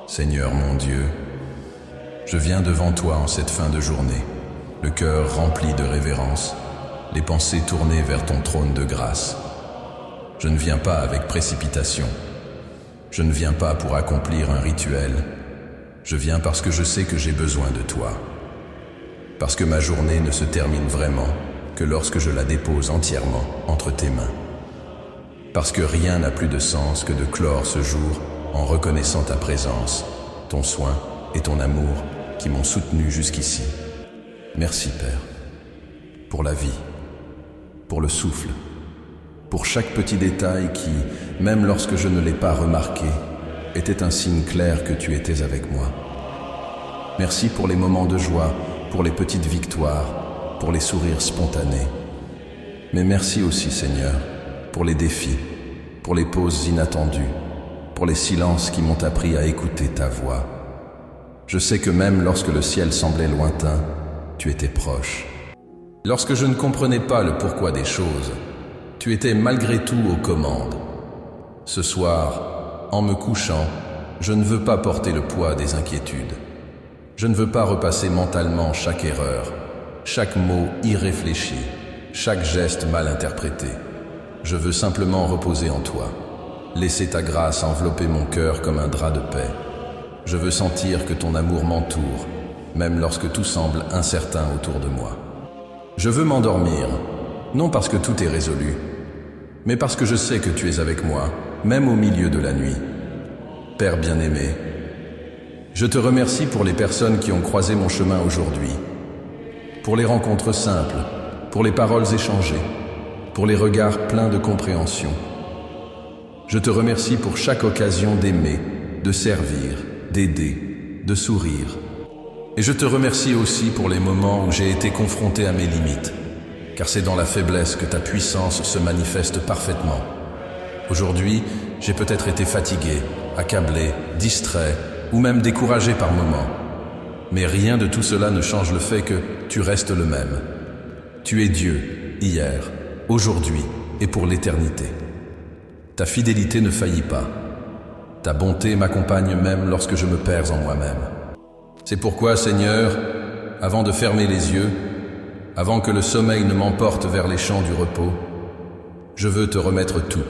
Seigneur mon Dieu, je viens devant toi en cette fin de journée, le cœur rempli de révérence, les pensées tournées vers ton trône de grâce. Je ne viens pas avec précipitation. Je ne viens pas pour accomplir un rituel. Je viens parce que je sais que j'ai besoin de toi. Parce que ma journée ne se termine vraiment que lorsque je la dépose entièrement entre tes mains. Parce que rien n'a plus de sens que de clore ce jour en reconnaissant ta présence, ton soin et ton amour qui m'ont soutenu jusqu'ici. Merci Père, pour la vie, pour le souffle, pour chaque petit détail qui, même lorsque je ne l'ai pas remarqué, était un signe clair que tu étais avec moi. Merci pour les moments de joie, pour les petites victoires, pour les sourires spontanés. Mais merci aussi Seigneur, pour les défis, pour les pauses inattendues, pour les silences qui m'ont appris à écouter ta voix. Je sais que même lorsque le ciel semblait lointain, tu étais proche. Lorsque je ne comprenais pas le pourquoi des choses, tu étais malgré tout aux commandes. Ce soir, en me couchant, je ne veux pas porter le poids des inquiétudes. Je ne veux pas repasser mentalement chaque erreur, chaque mot irréfléchi, chaque geste mal interprété. Je veux simplement reposer en toi, laisser ta grâce envelopper mon cœur comme un drap de paix. Je veux sentir que ton amour m'entoure, même lorsque tout semble incertain autour de moi. Je veux m'endormir, non parce que tout est résolu, mais parce que je sais que tu es avec moi, même au milieu de la nuit. Père bien-aimé, je te remercie pour les personnes qui ont croisé mon chemin aujourd'hui, pour les rencontres simples, pour les paroles échangées, pour les regards pleins de compréhension. Je te remercie pour chaque occasion d'aimer, de servir, d'aider, de sourire. Et je te remercie aussi pour les moments où j'ai été confronté à mes limites, car c'est dans la faiblesse que ta puissance se manifeste parfaitement. Aujourd'hui, j'ai peut-être été fatigué, accablé, distrait, ou même découragé par moments. Mais rien de tout cela ne change le fait que tu restes le même. Tu es Dieu, hier, aujourd'hui et pour l'éternité. Ta fidélité ne faillit pas. Ta bonté m'accompagne même lorsque je me perds en moi-même. C'est pourquoi, Seigneur, avant de fermer les yeux, avant que le sommeil ne m'emporte vers les champs du repos, je veux te remettre tout.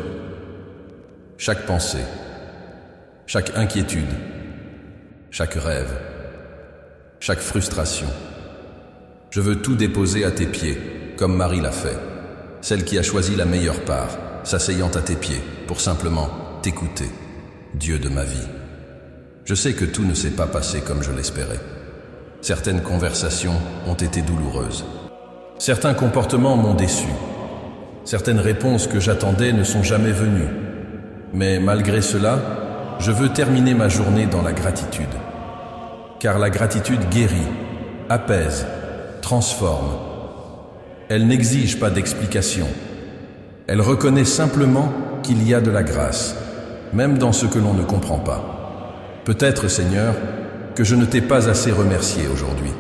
Chaque pensée, chaque inquiétude, chaque rêve, chaque frustration. Je veux tout déposer à tes pieds, comme Marie l'a fait, celle qui a choisi la meilleure part, s'asseyant à tes pieds, pour simplement t'écouter, Dieu de ma vie. Je sais que tout ne s'est pas passé comme je l'espérais. Certaines conversations ont été douloureuses. Certains comportements m'ont déçu. Certaines réponses que j'attendais ne sont jamais venues. Mais malgré cela, je veux terminer ma journée dans la gratitude. Car la gratitude guérit, apaise, transforme. Elle n'exige pas d'explication. Elle reconnaît simplement qu'il y a de la grâce, même dans ce que l'on ne comprend pas. Peut-être, Seigneur, que je ne t'ai pas assez remercié aujourd'hui.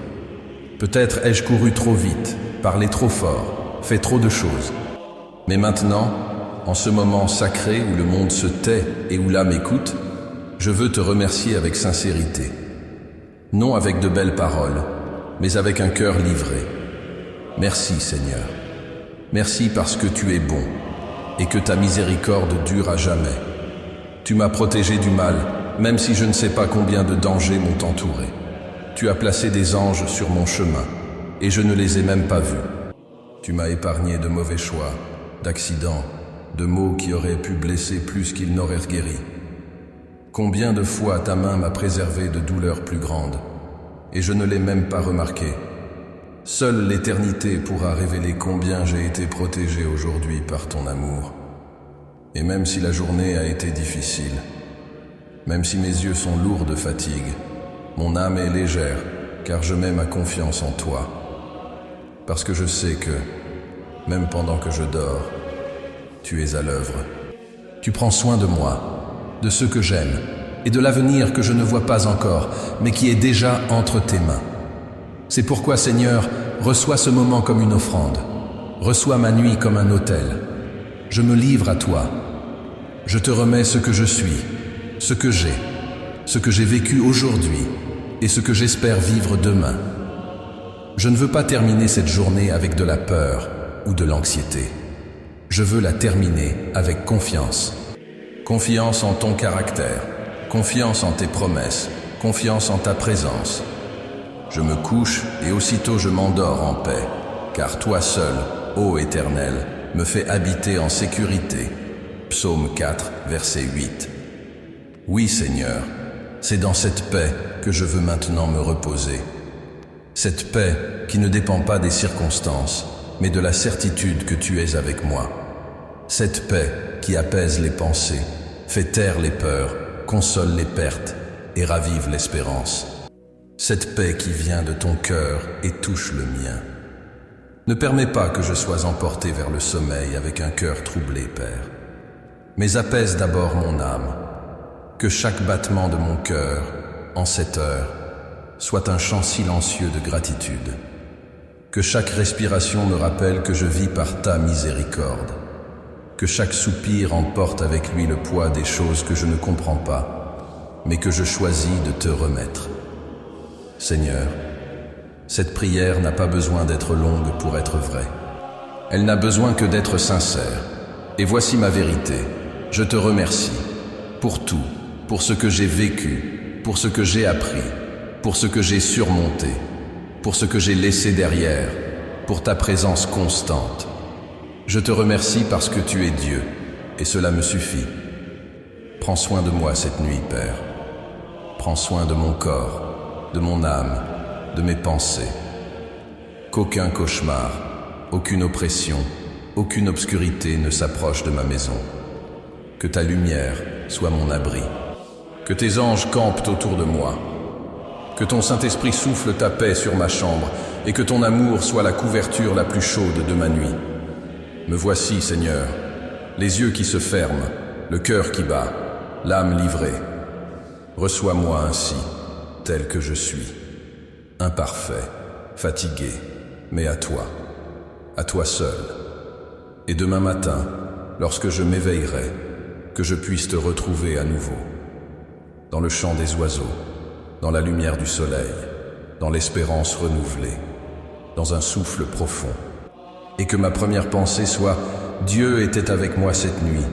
Peut-être ai-je couru trop vite, parlé trop fort, fait trop de choses. Mais maintenant, en ce moment sacré où le monde se tait et où l'âme écoute, je veux te remercier avec sincérité. Non avec de belles paroles, mais avec un cœur livré. Merci, Seigneur. Merci parce que tu es bon et que ta miséricorde dure à jamais. Tu m'as protégé du mal, même si je ne sais pas combien de dangers m'ont entouré. Tu as placé des anges sur mon chemin, et je ne les ai même pas vus. Tu m'as épargné de mauvais choix, d'accidents, de maux qui auraient pu blesser plus qu'ils n'auraient guéri. Combien de fois ta main m'a préservé de douleurs plus grandes, et je ne l'ai même pas remarqué. Seule l'éternité pourra révéler combien j'ai été protégé aujourd'hui par ton amour. Et même si la journée a été difficile, même si mes yeux sont lourds de fatigue, mon âme est légère, car je mets ma confiance en toi. Parce que je sais que, même pendant que je dors, tu es à l'œuvre. Tu prends soin de moi, de ceux que j'aime, et de l'avenir que je ne vois pas encore, mais qui est déjà entre tes mains. C'est pourquoi, Seigneur, reçois ce moment comme une offrande. Reçois ma nuit comme un autel. Je me livre à toi. Je te remets ce que je suis, ce que j'ai, ce que j'ai vécu aujourd'hui et ce que j'espère vivre demain. Je ne veux pas terminer cette journée avec de la peur ou de l'anxiété. Je veux la terminer avec confiance. Confiance en ton caractère, confiance en tes promesses, confiance en ta présence. Je me couche et aussitôt je m'endors en paix, car toi seul, ô Éternel, me fais habiter en sécurité. Psaume 4, verset 8. Oui Seigneur, c'est dans cette paix que je veux maintenant me reposer. Cette paix qui ne dépend pas des circonstances, mais de la certitude que tu es avec moi. Cette paix qui apaise les pensées, fait taire les peurs, console les pertes et ravive l'espérance. Cette paix qui vient de ton cœur et touche le mien. Ne permets pas que je sois emporté vers le sommeil avec un cœur troublé, Père. Mais apaise d'abord mon âme. Que chaque battement de mon cœur, en cette heure, soit un chant silencieux de gratitude. Que chaque respiration me rappelle que je vis par ta miséricorde. Que chaque soupir emporte avec lui le poids des choses que je ne comprends pas, mais que je choisis de te remettre. Seigneur, cette prière n'a pas besoin d'être longue pour être vraie. Elle n'a besoin que d'être sincère. Et voici ma vérité. Je te remercie pour tout, pour ce que j'ai vécu, pour ce que j'ai appris, pour ce que j'ai surmonté, pour ce que j'ai laissé derrière, pour ta présence constante. Je te remercie parce que tu es Dieu, et cela me suffit. Prends soin de moi cette nuit, Père. Prends soin de mon corps, de mon âme, de mes pensées. Qu'aucun cauchemar, aucune oppression, aucune obscurité ne s'approche de ma maison. Que ta lumière soit mon abri. Que tes anges campent autour de moi. Que ton Saint-Esprit souffle ta paix sur ma chambre et que ton amour soit la couverture la plus chaude de ma nuit. Me voici, Seigneur, les yeux qui se ferment, le cœur qui bat, l'âme livrée. Reçois-moi ainsi, tel que je suis, imparfait, fatigué, mais à toi seul. Et demain matin, lorsque je m'éveillerai, que je puisse te retrouver à nouveau, dans le chant des oiseaux, dans la lumière du soleil, dans l'espérance renouvelée, dans un souffle profond. Et que ma première pensée soit « Dieu était avec moi cette nuit,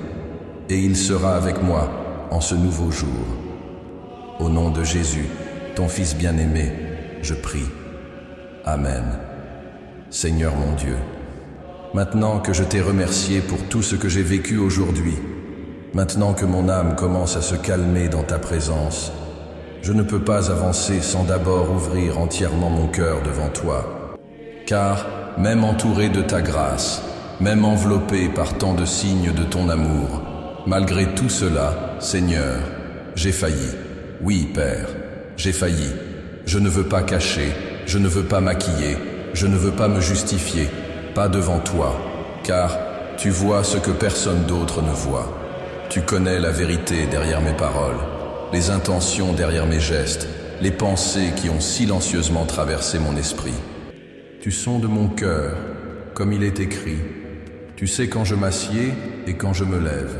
et il sera avec moi en ce nouveau jour. » Au nom de Jésus, ton Fils bien-aimé, je prie. Amen. Seigneur mon Dieu, maintenant que je t'ai remercié pour tout ce que j'ai vécu aujourd'hui, maintenant que mon âme commence à se calmer dans ta présence, je ne peux pas avancer sans d'abord ouvrir entièrement mon cœur devant toi. Car, même entouré de ta grâce, même enveloppé par tant de signes de ton amour, malgré tout cela, Seigneur, j'ai failli. Oui, Père, j'ai failli. Je ne veux pas cacher, je ne veux pas maquiller, je ne veux pas me justifier, pas devant toi, car tu vois ce que personne d'autre ne voit. Tu connais la vérité derrière mes paroles, les intentions derrière mes gestes, les pensées qui ont silencieusement traversé mon esprit. Tu sondes mon cœur, comme il est écrit. Tu sais quand je m'assieds et quand je me lève.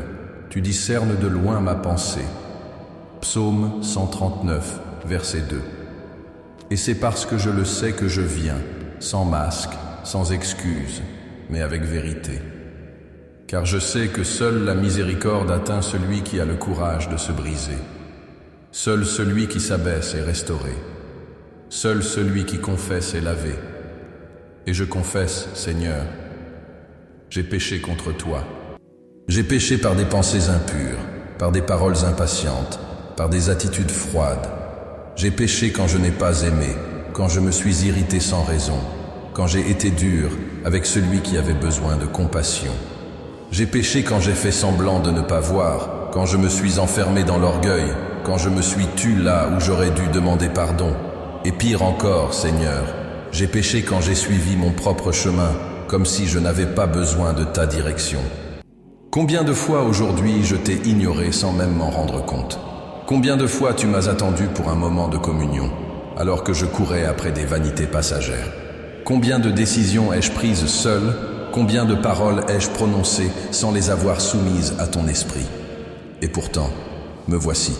Tu discernes de loin ma pensée. Psaume 139, verset 2. Et c'est parce que je le sais que je viens, sans masque, sans excuse, mais avec vérité. Car je sais que seule la miséricorde atteint celui qui a le courage de se briser. Seul celui qui s'abaisse est restauré. Seul celui qui confesse est lavé. Et je confesse, Seigneur, j'ai péché contre toi. J'ai péché par des pensées impures, par des paroles impatientes, par des attitudes froides. J'ai péché quand je n'ai pas aimé, quand je me suis irrité sans raison, quand j'ai été dur avec celui qui avait besoin de compassion. J'ai péché quand j'ai fait semblant de ne pas voir, quand je me suis enfermé dans l'orgueil, quand je me suis tu là où j'aurais dû demander pardon. Et pire encore, Seigneur, j'ai péché quand j'ai suivi mon propre chemin, comme si je n'avais pas besoin de ta direction. Combien de fois aujourd'hui je t'ai ignoré sans même m'en rendre compte? Combien de fois tu m'as attendu pour un moment de communion, alors que je courais après des vanités passagères? Combien de décisions ai-je prises seul? Combien de paroles ai-je prononcées sans les avoir soumises à ton esprit? Et pourtant, me voici.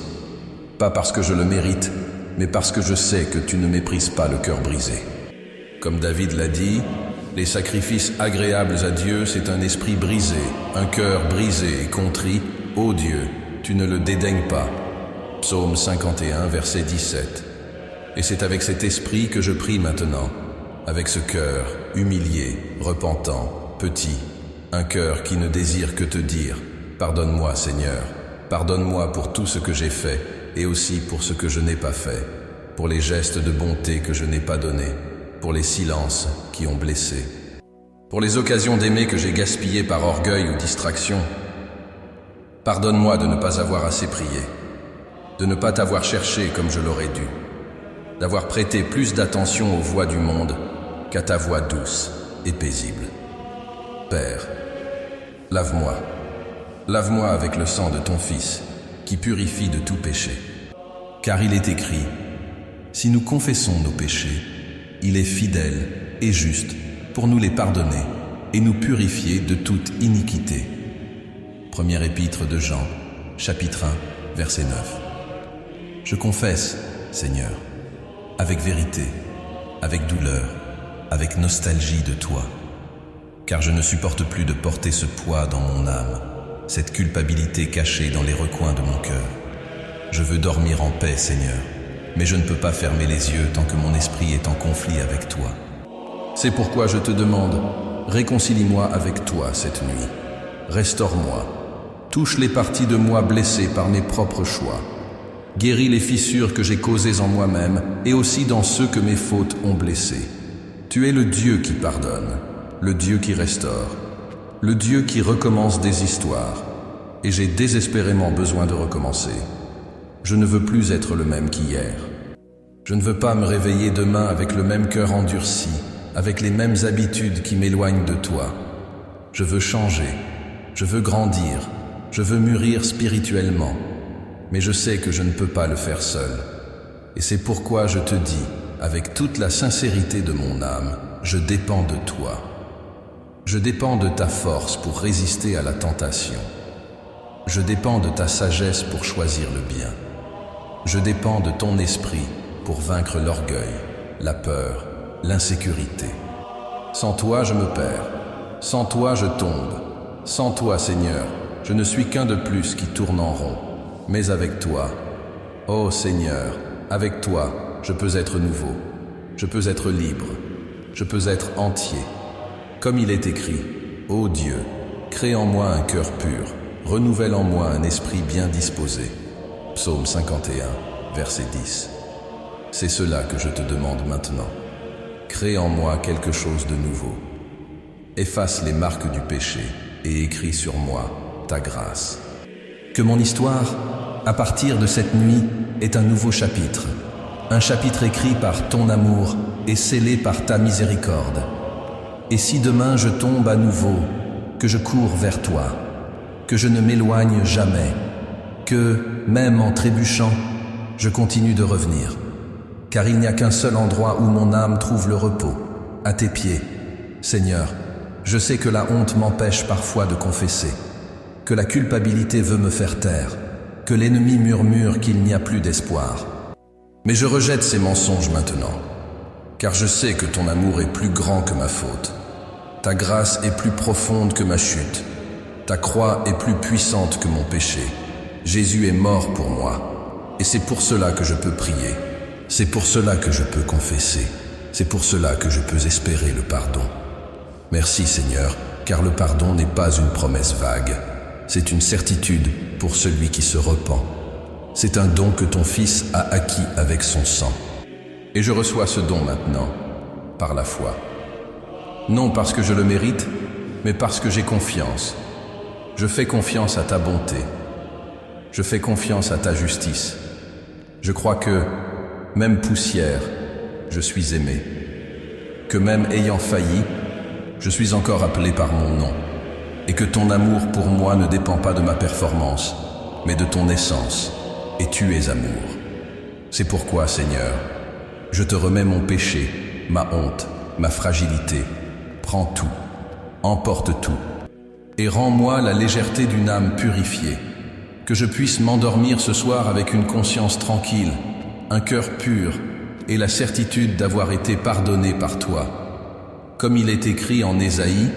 Pas parce que je le mérite, mais parce que je sais que tu ne méprises pas le cœur brisé. Comme David l'a dit, les sacrifices agréables à Dieu, c'est un esprit brisé, un cœur brisé et contrit. Ô Dieu, tu ne le dédaignes pas. Psaume 51, verset 17. Et c'est avec cet esprit que je prie maintenant, avec ce cœur humilié, repentant, petit, un cœur qui ne désire que te dire « Pardonne-moi, Seigneur, pardonne-moi pour tout ce que j'ai fait et aussi pour ce que je n'ai pas fait, pour les gestes de bonté que je n'ai pas donnés, pour les silences qui ont blessé, pour les occasions d'aimer que j'ai gaspillées par orgueil ou distraction. Pardonne-moi de ne pas avoir assez prié, de ne pas t'avoir cherché comme je l'aurais dû, d'avoir prêté plus d'attention aux voix du monde qu'à ta voix douce et paisible. Père, lave-moi. Lave-moi avec le sang de ton Fils, qui purifie de tout péché. Car il est écrit, si nous confessons nos péchés, il est fidèle et juste pour nous les pardonner et nous purifier de toute iniquité. Première épître de Jean, chapitre 1, verset 9. Je confesse, Seigneur, avec vérité, avec douleur, avec nostalgie de toi, car je ne supporte plus de porter ce poids dans mon âme, cette culpabilité cachée dans les recoins de mon cœur. Je veux dormir en paix, Seigneur, mais je ne peux pas fermer les yeux tant que mon esprit est en conflit avec toi. C'est pourquoi je te demande, réconcilie-moi avec toi cette nuit. Restaure-moi, touche les parties de moi blessées par mes propres choix. Guéris les fissures que j'ai causées en moi-même et aussi dans ceux que mes fautes ont blessés. Tu es le Dieu qui pardonne, le Dieu qui restaure, le Dieu qui recommence des histoires. Et j'ai désespérément besoin de recommencer. Je ne veux plus être le même qu'hier. Je ne veux pas me réveiller demain avec le même cœur endurci, avec les mêmes habitudes qui m'éloignent de toi. Je veux changer, je veux grandir, je veux mûrir spirituellement. Mais je sais que je ne peux pas le faire seul. Et c'est pourquoi je te dis, avec toute la sincérité de mon âme, je dépends de toi. Je dépends de ta force pour résister à la tentation. Je dépends de ta sagesse pour choisir le bien. Je dépends de ton esprit pour vaincre l'orgueil, la peur, l'insécurité. Sans toi, je me perds. Sans toi, je tombe. Sans toi, Seigneur, je ne suis qu'un de plus qui tourne en rond. Mais avec toi, ô Seigneur, avec toi, je peux être nouveau, je peux être libre, je peux être entier. Comme il est écrit, ô Dieu, crée en moi un cœur pur, renouvelle en moi un esprit bien disposé. Psaume 51, verset 10. C'est cela que je te demande maintenant. Crée en moi quelque chose de nouveau. Efface les marques du péché et écris sur moi ta grâce. Que mon histoire, à partir de cette nuit, est un nouveau chapitre. Un chapitre écrit par ton amour et scellé par ta miséricorde. Et si demain je tombe à nouveau, que je cours vers toi, que je ne m'éloigne jamais, que, même en trébuchant, je continue de revenir. Car il n'y a qu'un seul endroit où mon âme trouve le repos, à tes pieds. Seigneur, je sais que la honte m'empêche parfois de confesser, que la culpabilité veut me faire taire, que l'ennemi murmure qu'il n'y a plus d'espoir. Mais je rejette ces mensonges maintenant, car je sais que ton amour est plus grand que ma faute. Ta grâce est plus profonde que ma chute. Ta croix est plus puissante que mon péché. Jésus est mort pour moi, et c'est pour cela que je peux prier. C'est pour cela que je peux confesser. C'est pour cela que je peux espérer le pardon. Merci Seigneur, car le pardon n'est pas une promesse vague. C'est une certitude pour celui qui se repent. C'est un don que ton Fils a acquis avec son sang. Et je reçois ce don maintenant, par la foi. Non parce que je le mérite, mais parce que j'ai confiance. Je fais confiance à ta bonté. Je fais confiance à ta justice. Je crois que, même poussière, je suis aimé. Que même ayant failli, je suis encore appelé par mon nom. Et que ton amour pour moi ne dépend pas de ma performance, mais de ton essence, et tu es amour. C'est pourquoi, Seigneur, je te remets mon péché, ma honte, ma fragilité. Prends tout, emporte tout, et rends-moi la légèreté d'une âme purifiée. que je puisse m'endormir ce soir avec une conscience tranquille, un cœur pur et la certitude d'avoir été pardonné par toi. Comme il est écrit en Ésaïe,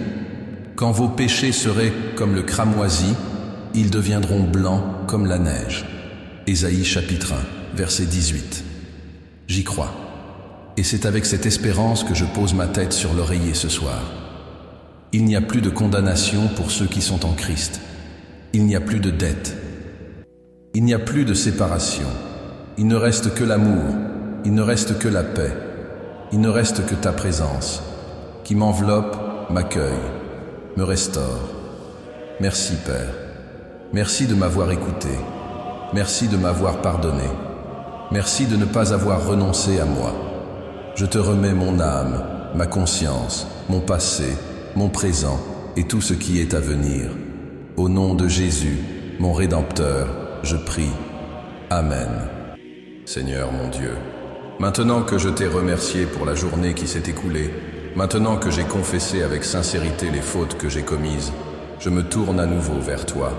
quand vos péchés seraient comme le cramoisi, ils deviendront blancs comme la neige. Ésaïe chapitre 1, verset 18. J'y crois. Et c'est avec cette espérance que je pose ma tête sur l'oreiller ce soir. Il n'y a plus de condamnation pour ceux qui sont en Christ. Il n'y a plus de dette. Il n'y a plus de séparation. Il ne reste que l'amour. Il ne reste que la paix. Il ne reste que ta présence, qui m'enveloppe, m'accueille, me restaure. Merci Père. Merci de m'avoir écouté. Merci de m'avoir pardonné. Merci de ne pas avoir renoncé à moi. Je te remets mon âme, ma conscience, mon passé, mon présent et tout ce qui est à venir. Au nom de Jésus, mon Rédempteur, je prie. Amen. Seigneur mon Dieu, maintenant que je t'ai remercié pour la journée qui s'est écoulée, maintenant que j'ai confessé avec sincérité les fautes que j'ai commises, je me tourne à nouveau vers toi,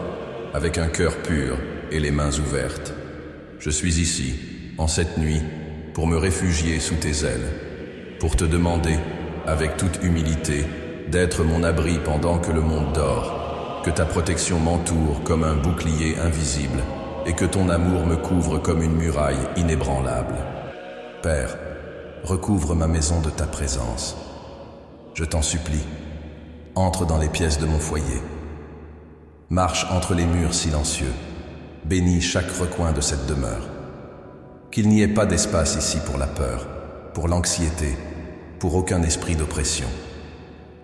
avec un cœur pur et les mains ouvertes. Je suis ici, en cette nuit, pour me réfugier sous tes ailes, pour te demander, avec toute humilité, d'être mon abri pendant que le monde dort, que ta protection m'entoure comme un bouclier invisible et que ton amour me couvre comme une muraille inébranlable. Père, recouvre ma maison de ta présence. Je t'en supplie, entre dans les pièces de mon foyer. Marche entre les murs silencieux, bénis chaque recoin de cette demeure. Qu'il n'y ait pas d'espace ici pour la peur, pour l'anxiété, pour aucun esprit d'oppression.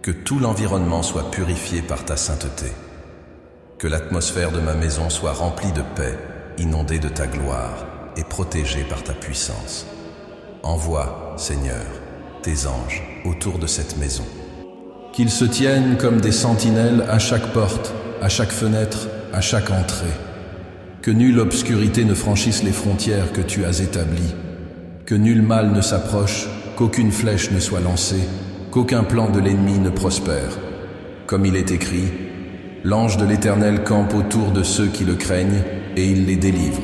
Que tout l'environnement soit purifié par ta sainteté. Que l'atmosphère de ma maison soit remplie de paix, inondée de ta gloire et protégée par ta puissance. Envoie, Seigneur, tes anges autour de cette maison. Qu'ils se tiennent comme des sentinelles à chaque porte, à chaque fenêtre, à chaque entrée. Que nulle obscurité ne franchisse les frontières que tu as établies. Que nul mal ne s'approche, qu'aucune flèche ne soit lancée, qu'aucun plan de l'ennemi ne prospère. Comme il est écrit, l'ange de l'Éternel campe autour de ceux qui le craignent et il les délivre.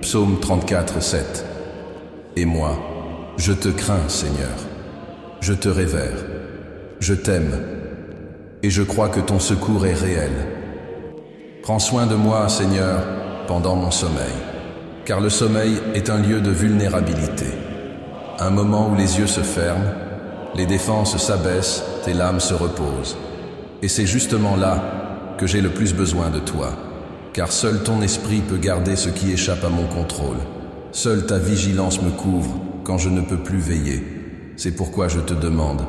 Psaume 34, 7. Et moi, je te crains, Seigneur. Je te révère. Je t'aime. Et je crois que ton secours est réel. Prends soin de moi, Seigneur, pendant mon sommeil, car le sommeil est un lieu de vulnérabilité. Un moment où les yeux se ferment, les défenses s'abaissent, tes lames se reposent. Et c'est justement là que j'ai le plus besoin de toi, car seul ton esprit peut garder ce qui échappe à mon contrôle. Seule ta vigilance me couvre quand je ne peux plus veiller. C'est pourquoi je te demande,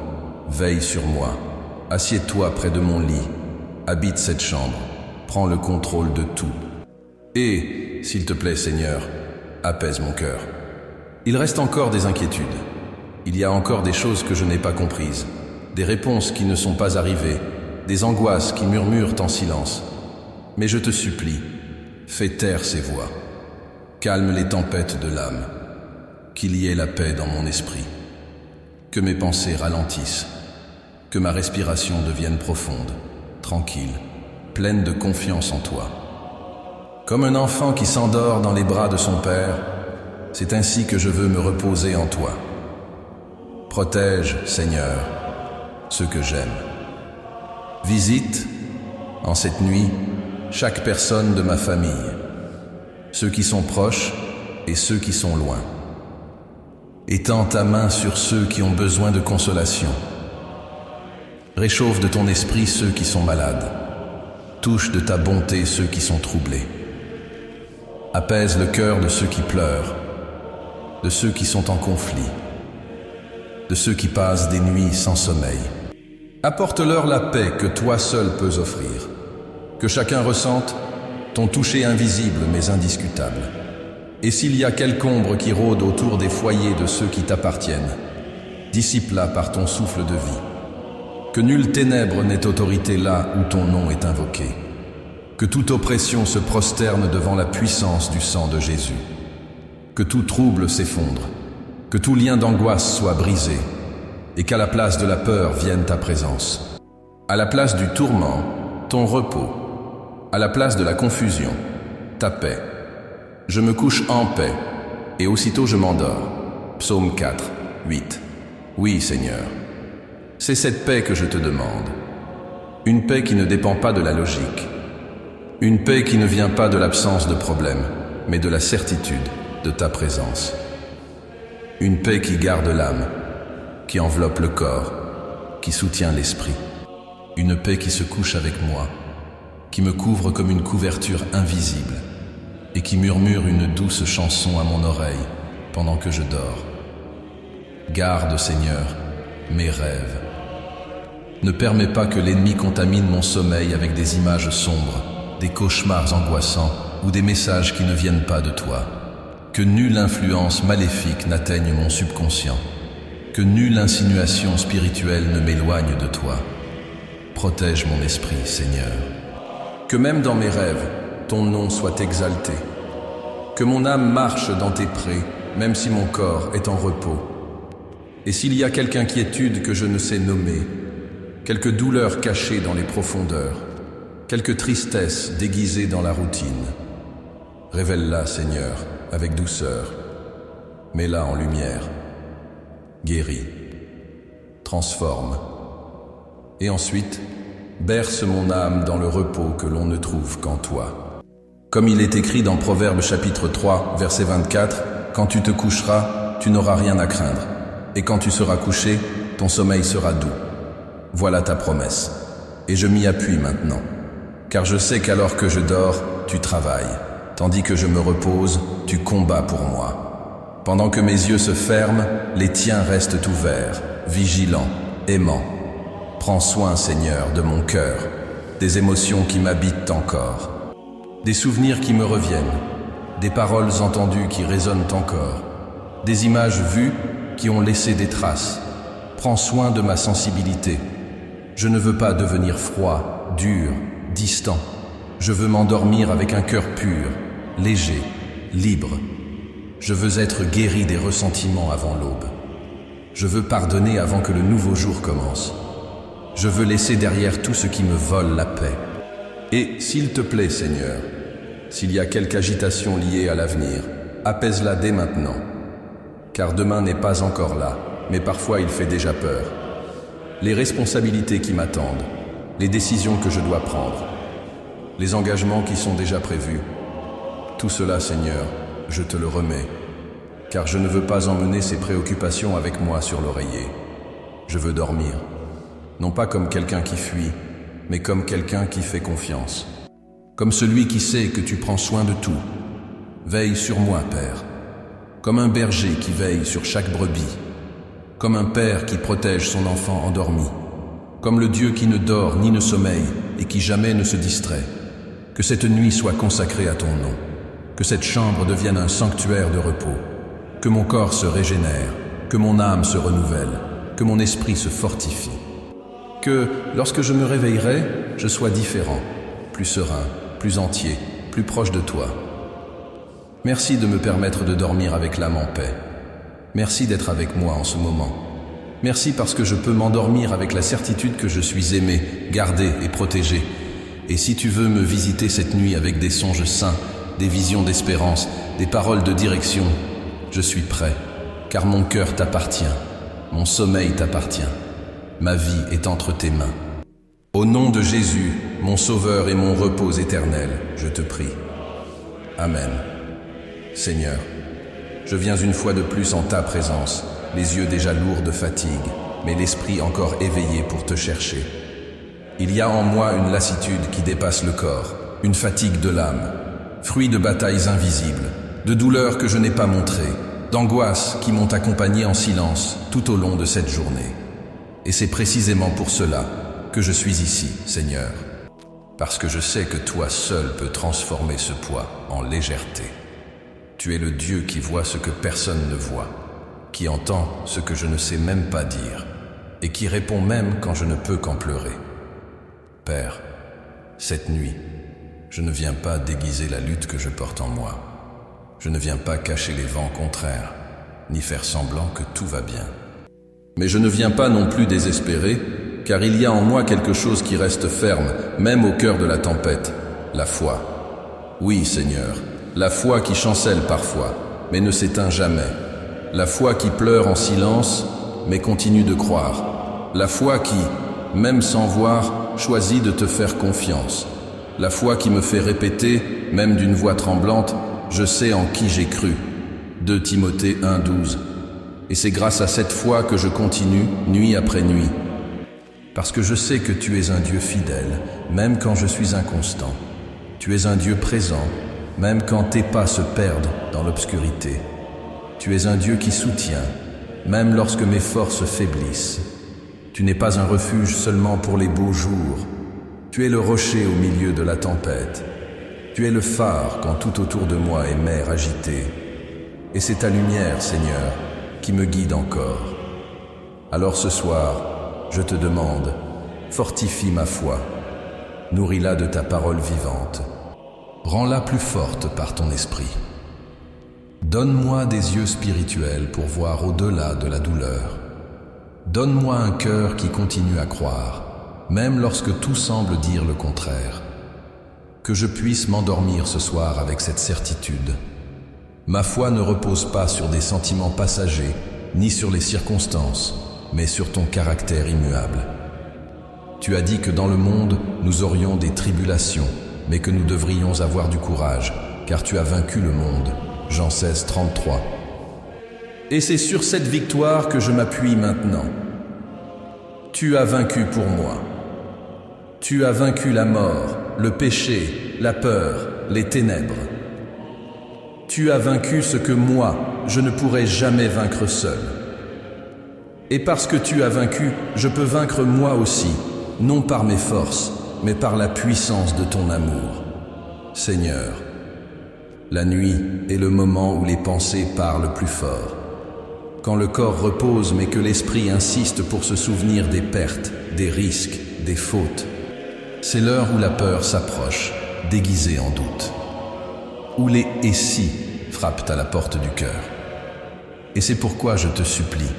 veille sur moi, assieds-toi près de mon lit, habite cette chambre, prends le contrôle de tout. Et, s'il te plaît Seigneur, apaise mon cœur. Il reste encore des inquiétudes. Il y a encore des choses que je n'ai pas comprises, des réponses qui ne sont pas arrivées, des angoisses qui murmurent en silence. Mais je te supplie, fais taire ces voix. Calme les tempêtes de l'âme. Qu'il y ait la paix dans mon esprit. Que mes pensées ralentissent. Que ma respiration devienne profonde, tranquille, pleine de confiance en toi. Comme un enfant qui s'endort dans les bras de son père, c'est ainsi que je veux me reposer en toi. Protège, Seigneur, ceux que j'aime. Visite, en cette nuit, chaque personne de ma famille, ceux qui sont proches et ceux qui sont loin. Étends ta main sur ceux qui ont besoin de consolation. Réchauffe de ton esprit ceux qui sont malades. Touche de ta bonté ceux qui sont troublés. Apaise le cœur de ceux qui pleurent, de ceux qui sont en conflit, de ceux qui passent des nuits sans sommeil. Apporte-leur la paix que toi seul peux offrir. Que chacun ressente ton toucher invisible mais indiscutable. Et s'il y a quelque ombre qui rôde autour des foyers de ceux qui t'appartiennent, dissipe-la par ton souffle de vie. Que nulle ténèbre n'ait autorité là où ton nom est invoqué. Que toute oppression se prosterne devant la puissance du sang de Jésus. Que tout trouble s'effondre. Que tout lien d'angoisse soit brisé. Et qu'à la place de la peur vienne ta présence. À la place du tourment, ton repos. À la place de la confusion, ta paix. Je me couche en paix, et aussitôt je m'endors. Psaume 4, 8. Oui, Seigneur. C'est cette paix que je te demande. Une paix qui ne dépend pas de la logique. Une paix qui ne vient pas de l'absence de problème, mais de la certitude de ta présence. Une paix qui garde l'âme, qui enveloppe le corps, qui soutient l'esprit. Une paix qui se couche avec moi, qui me couvre comme une couverture invisible et qui murmure une douce chanson à mon oreille pendant que je dors. Garde, Seigneur, mes rêves. Ne permets pas que l'ennemi contamine mon sommeil avec des images sombres, des cauchemars angoissants ou des messages qui ne viennent pas de toi. Que nulle influence maléfique n'atteigne mon subconscient. Que nulle insinuation spirituelle ne m'éloigne de toi. Protège mon esprit, Seigneur. Que même dans mes rêves, ton nom soit exalté. Que mon âme marche dans tes prés, même si mon corps est en repos. Et s'il y a quelque inquiétude que je ne sais nommer, quelque douleur cachée dans les profondeurs, quelque tristesse déguisée dans la routine, révèle-la, Seigneur, avec douceur. Mets-la en lumière. Guéris. Transforme. Et ensuite, berce mon âme dans le repos que l'on ne trouve qu'en toi. Comme il est écrit dans Proverbes chapitre 3, verset 24, « Quand tu te coucheras, tu n'auras rien à craindre, et quand tu seras couché, ton sommeil sera doux. » Voilà ta promesse, et je m'y appuie maintenant, car je sais qu'alors que je dors, tu travailles, tandis que je me repose, tu combats pour moi. Pendant que mes yeux se ferment, les tiens restent ouverts, vigilants, aimants. Prends soin, Seigneur, de mon cœur, des émotions qui m'habitent encore, des souvenirs qui me reviennent, des paroles entendues qui résonnent encore, des images vues qui ont laissé des traces. Prends soin de ma sensibilité. Je ne veux pas devenir froid, dur, distant. Je veux m'endormir avec un cœur pur, léger, libre. Je veux être guéri des ressentiments avant l'aube. Je veux pardonner avant que le nouveau jour commence. Je veux laisser derrière tout ce qui me vole la paix. Et s'il te plaît, Seigneur, s'il y a quelque agitation liée à l'avenir, apaise-la dès maintenant. Car demain n'est pas encore là, mais parfois il fait déjà peur. Les responsabilités qui m'attendent, les décisions que je dois prendre, les engagements qui sont déjà prévus, tout cela, Seigneur, je te le remets, car je ne veux pas emmener ces préoccupations avec moi sur l'oreiller. Je veux dormir. Non pas comme quelqu'un qui fuit, mais comme quelqu'un qui fait confiance. Comme celui qui sait que tu prends soin de tout. Veille sur moi, Père. Comme un berger qui veille sur chaque brebis. Comme un père qui protège son enfant endormi. Comme le Dieu qui ne dort ni ne sommeille et qui jamais ne se distrait. Que cette nuit soit consacrée à ton nom. Que cette chambre devienne un sanctuaire de repos. Que mon corps se régénère. Que mon âme se renouvelle. Que mon esprit se fortifie. Que, lorsque je me réveillerai, je sois différent, plus serein, plus entier, plus proche de toi. Merci de me permettre de dormir avec l'âme en paix. Merci d'être avec moi en ce moment. Merci parce que je peux m'endormir avec la certitude que je suis aimé, gardé et protégé. Et si tu veux me visiter cette nuit avec des songes saints, des visions d'espérance, des paroles de direction, je suis prêt, car mon cœur t'appartient, mon sommeil t'appartient. Ma vie est entre tes mains. Au nom de Jésus, mon Sauveur et mon repos éternel, je te prie. Amen. Seigneur, je viens une fois de plus en ta présence, les yeux déjà lourds de fatigue, mais l'esprit encore éveillé pour te chercher. Il y a en moi une lassitude qui dépasse le corps, une fatigue de l'âme, fruit de batailles invisibles, de douleurs que je n'ai pas montrées, d'angoisses qui m'ont accompagné en silence tout au long de cette journée. Et c'est précisément pour cela que je suis ici, Seigneur, parce que je sais que toi seul peux transformer ce poids en légèreté. Tu es le Dieu qui voit ce que personne ne voit, qui entend ce que je ne sais même pas dire, et qui répond même quand je ne peux qu'en pleurer. Père, cette nuit, je ne viens pas déguiser la lutte que je porte en moi. Je ne viens pas cacher les vents contraires, ni faire semblant que tout va bien. Mais je ne viens pas non plus désespéré, car il y a en moi quelque chose qui reste ferme, même au cœur de la tempête, la foi. Oui, Seigneur, la foi qui chancelle parfois, mais ne s'éteint jamais. La foi qui pleure en silence, mais continue de croire. La foi qui, même sans voir, choisit de te faire confiance. La foi qui me fait répéter, même d'une voix tremblante, « Je sais en qui j'ai cru ». 2 Timothée 1,12. Et c'est grâce à cette foi que je continue, nuit après nuit. Parce que je sais que tu es un Dieu fidèle, même quand je suis inconstant. Tu es un Dieu présent, même quand tes pas se perdent dans l'obscurité. Tu es un Dieu qui soutient, même lorsque mes forces faiblissent. Tu n'es pas un refuge seulement pour les beaux jours. Tu es le rocher au milieu de la tempête. Tu es le phare quand tout autour de moi est mer agitée. Et c'est ta lumière, Seigneur, qui me guide encore. Alors ce soir, je te demande, fortifie ma foi, nourris-la de ta parole vivante. Rends-la plus forte par ton esprit. Donne-moi des yeux spirituels pour voir au-delà de la douleur. Donne-moi un cœur qui continue à croire, même lorsque tout semble dire le contraire. Que je puisse m'endormir ce soir avec cette certitude. Ma foi ne repose pas sur des sentiments passagers, ni sur les circonstances, mais sur ton caractère immuable. Tu as dit que dans le monde, nous aurions des tribulations, mais que nous devrions avoir du courage, car tu as vaincu le monde. Jean 16, 33. Et c'est sur cette victoire que je m'appuie maintenant. Tu as vaincu pour moi. Tu as vaincu la mort, le péché, la peur, les ténèbres. Tu as vaincu ce que moi, je ne pourrais jamais vaincre seul. Et parce que tu as vaincu, je peux vaincre moi aussi, non par mes forces, mais par la puissance de ton amour. Seigneur, la nuit est le moment où les pensées parlent plus fort. Quand le corps repose mais que l'esprit insiste pour se souvenir des pertes, des risques, des fautes. C'est l'heure où la peur s'approche, déguisée en doute. Où les « et si » frappent à la porte du cœur. Et c'est pourquoi je te supplie,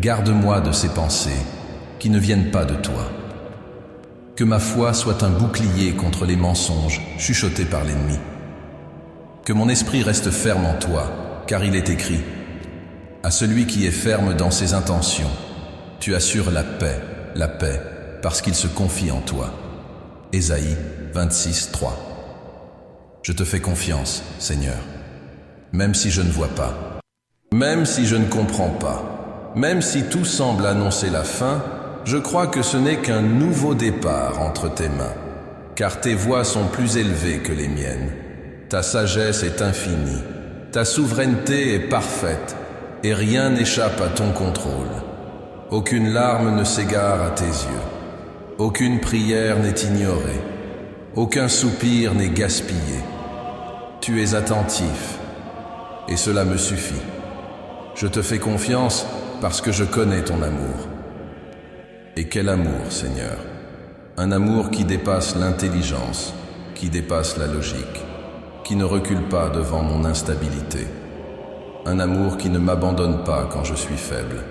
garde-moi de ces pensées qui ne viennent pas de toi. Que ma foi soit un bouclier contre les mensonges chuchotés par l'ennemi. Que mon esprit reste ferme en toi, car il est écrit « À celui qui est ferme dans ses intentions, tu assures la paix, parce qu'il se confie en toi. » Ésaïe 26, 3. Je te fais confiance, Seigneur, même si je ne vois pas, même si je ne comprends pas, même si tout semble annoncer la fin, je crois que ce n'est qu'un nouveau départ entre tes mains, car tes voies sont plus élevées que les miennes. Ta sagesse est infinie, ta souveraineté est parfaite, et rien n'échappe à ton contrôle. Aucune larme ne s'égare à tes yeux, aucune prière n'est ignorée, aucun soupir n'est gaspillé. Tu es attentif, et cela me suffit. Je te fais confiance parce que je connais ton amour. Et quel amour, Seigneur! Un amour qui dépasse l'intelligence, qui dépasse la logique, qui ne recule pas devant mon instabilité. Un amour qui ne m'abandonne pas quand je suis faible,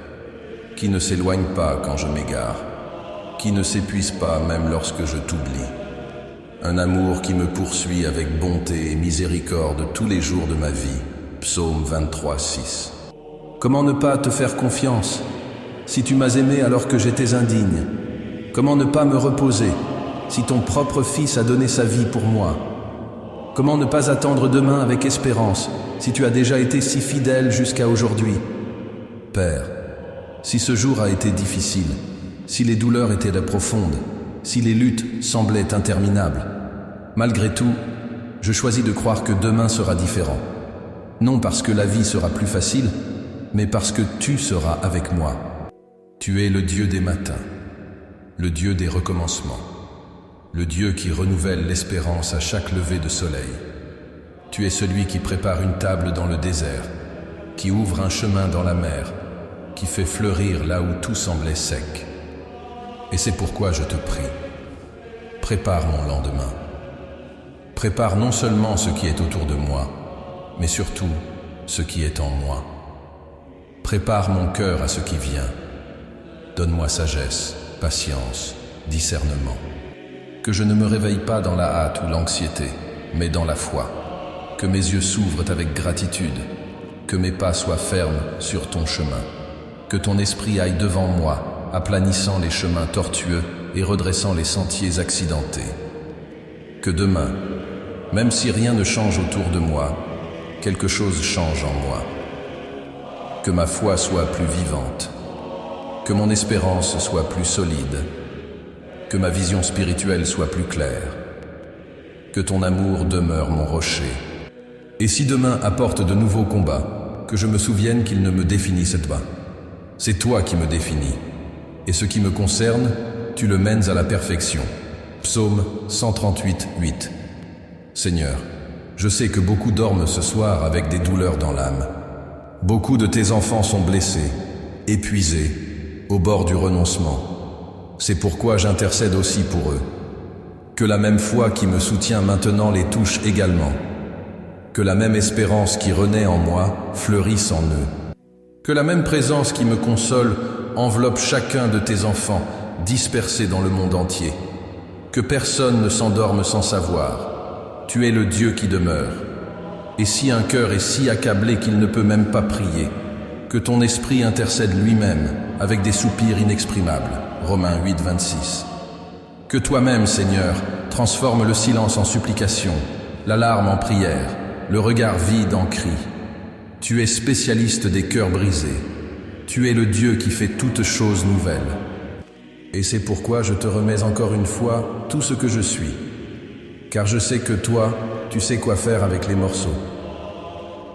qui ne s'éloigne pas quand je m'égare, qui ne s'épuise pas même lorsque je t'oublie. Un amour qui me poursuit avec bonté et miséricorde tous les jours de ma vie. Psaume 23, 6. Comment ne pas te faire confiance si tu m'as aimé alors que j'étais indigne? Comment ne pas me reposer si ton propre Fils a donné sa vie pour moi? Comment ne pas attendre demain avec espérance si tu as déjà été si fidèle jusqu'à aujourd'hui? Père, si ce jour a été difficile, si les douleurs étaient profondes, si les luttes semblaient interminables, malgré tout, je choisis de croire que demain sera différent. Non parce que la vie sera plus facile, mais parce que tu seras avec moi. Tu es le Dieu des matins, le Dieu des recommencements, le Dieu qui renouvelle l'espérance à chaque lever de soleil. Tu es celui qui prépare une table dans le désert, qui ouvre un chemin dans la mer, qui fait fleurir là où tout semblait sec. Et c'est pourquoi je te prie, prépare mon lendemain. Prépare non seulement ce qui est autour de moi, mais surtout ce qui est en moi. Prépare mon cœur à ce qui vient. Donne-moi sagesse, patience, discernement. Que je ne me réveille pas dans la hâte ou l'anxiété, mais dans la foi. Que mes yeux s'ouvrent avec gratitude, que mes pas soient fermes sur ton chemin, que ton esprit aille devant moi, aplanissant les chemins tortueux et redressant les sentiers accidentés. Que demain, même si rien ne change autour de moi, quelque chose change en moi. Que ma foi soit plus vivante, que mon espérance soit plus solide, que ma vision spirituelle soit plus claire, que ton amour demeure mon rocher. Et si demain apporte de nouveaux combats, que je me souvienne qu'ils ne me définissent pas. C'est toi qui me définis, et ce qui me concerne, tu le mènes à la perfection. Psaume 138, 8. Seigneur, je sais que beaucoup dorment ce soir avec des douleurs dans l'âme. Beaucoup de tes enfants sont blessés, épuisés, au bord du renoncement. C'est pourquoi j'intercède aussi pour eux. Que la même foi qui me soutient maintenant les touche également. Que la même espérance qui renaît en moi fleurisse en eux. Que la même présence qui me console enveloppe chacun de tes enfants dispersés dans le monde entier. Que personne ne s'endorme sans savoir. Tu es le Dieu qui demeure. Et si un cœur est si accablé qu'il ne peut même pas prier, que ton esprit intercède lui-même avec des soupirs inexprimables. Romains 8, 26. Que toi-même, Seigneur, transforme le silence en supplication, la larme en prière, le regard vide en cri. Tu es spécialiste des cœurs brisés. Tu es le Dieu qui fait toutes choses nouvelles. Et c'est pourquoi je te remets encore une fois tout ce que je suis. Car je sais que toi, tu sais quoi faire avec les morceaux.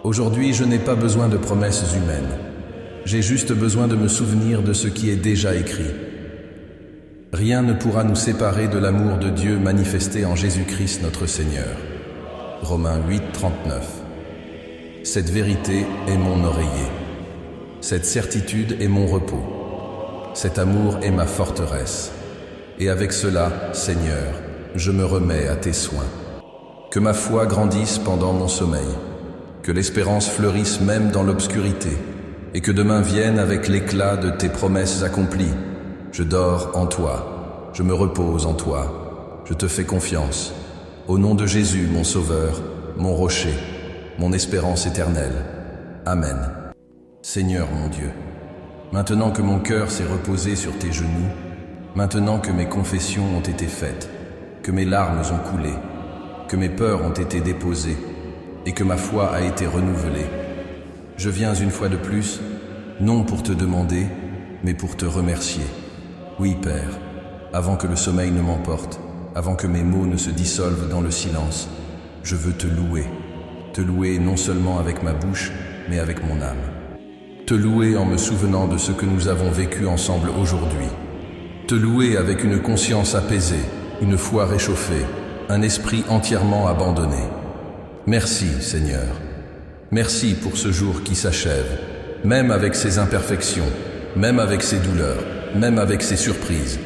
Aujourd'hui, je n'ai pas besoin de promesses humaines. J'ai juste besoin de me souvenir de ce qui est déjà écrit. Rien ne pourra nous séparer de l'amour de Dieu manifesté en Jésus-Christ notre Seigneur. Romains 8, 39. Cette vérité est mon oreiller. Cette certitude est mon repos. Cet amour est ma forteresse. Et avec cela, Seigneur, je me remets à tes soins. Que ma foi grandisse pendant mon sommeil, que l'espérance fleurisse même dans l'obscurité, et que demain vienne avec l'éclat de tes promesses accomplies. Je dors en toi, je me repose en toi, je te fais confiance. Au nom de Jésus, mon Sauveur, mon rocher, mon espérance éternelle. Amen. Seigneur mon Dieu, maintenant que mon cœur s'est reposé sur tes genoux, maintenant que mes confessions ont été faites, que mes larmes ont coulé, que mes peurs ont été déposées et que ma foi a été renouvelée, je viens une fois de plus, non pour te demander, mais pour te remercier. Oui, Père, avant que le sommeil ne m'emporte, avant que mes mots ne se dissolvent dans le silence, je veux te louer non seulement avec ma bouche, mais avec mon âme. Te louer en me souvenant de ce que nous avons vécu ensemble aujourd'hui. Te louer avec une conscience apaisée, une foi réchauffée, un esprit entièrement abandonné. Merci, Seigneur. Merci pour ce jour qui s'achève, même avec ses imperfections, même avec ses douleurs, même avec ses surprises,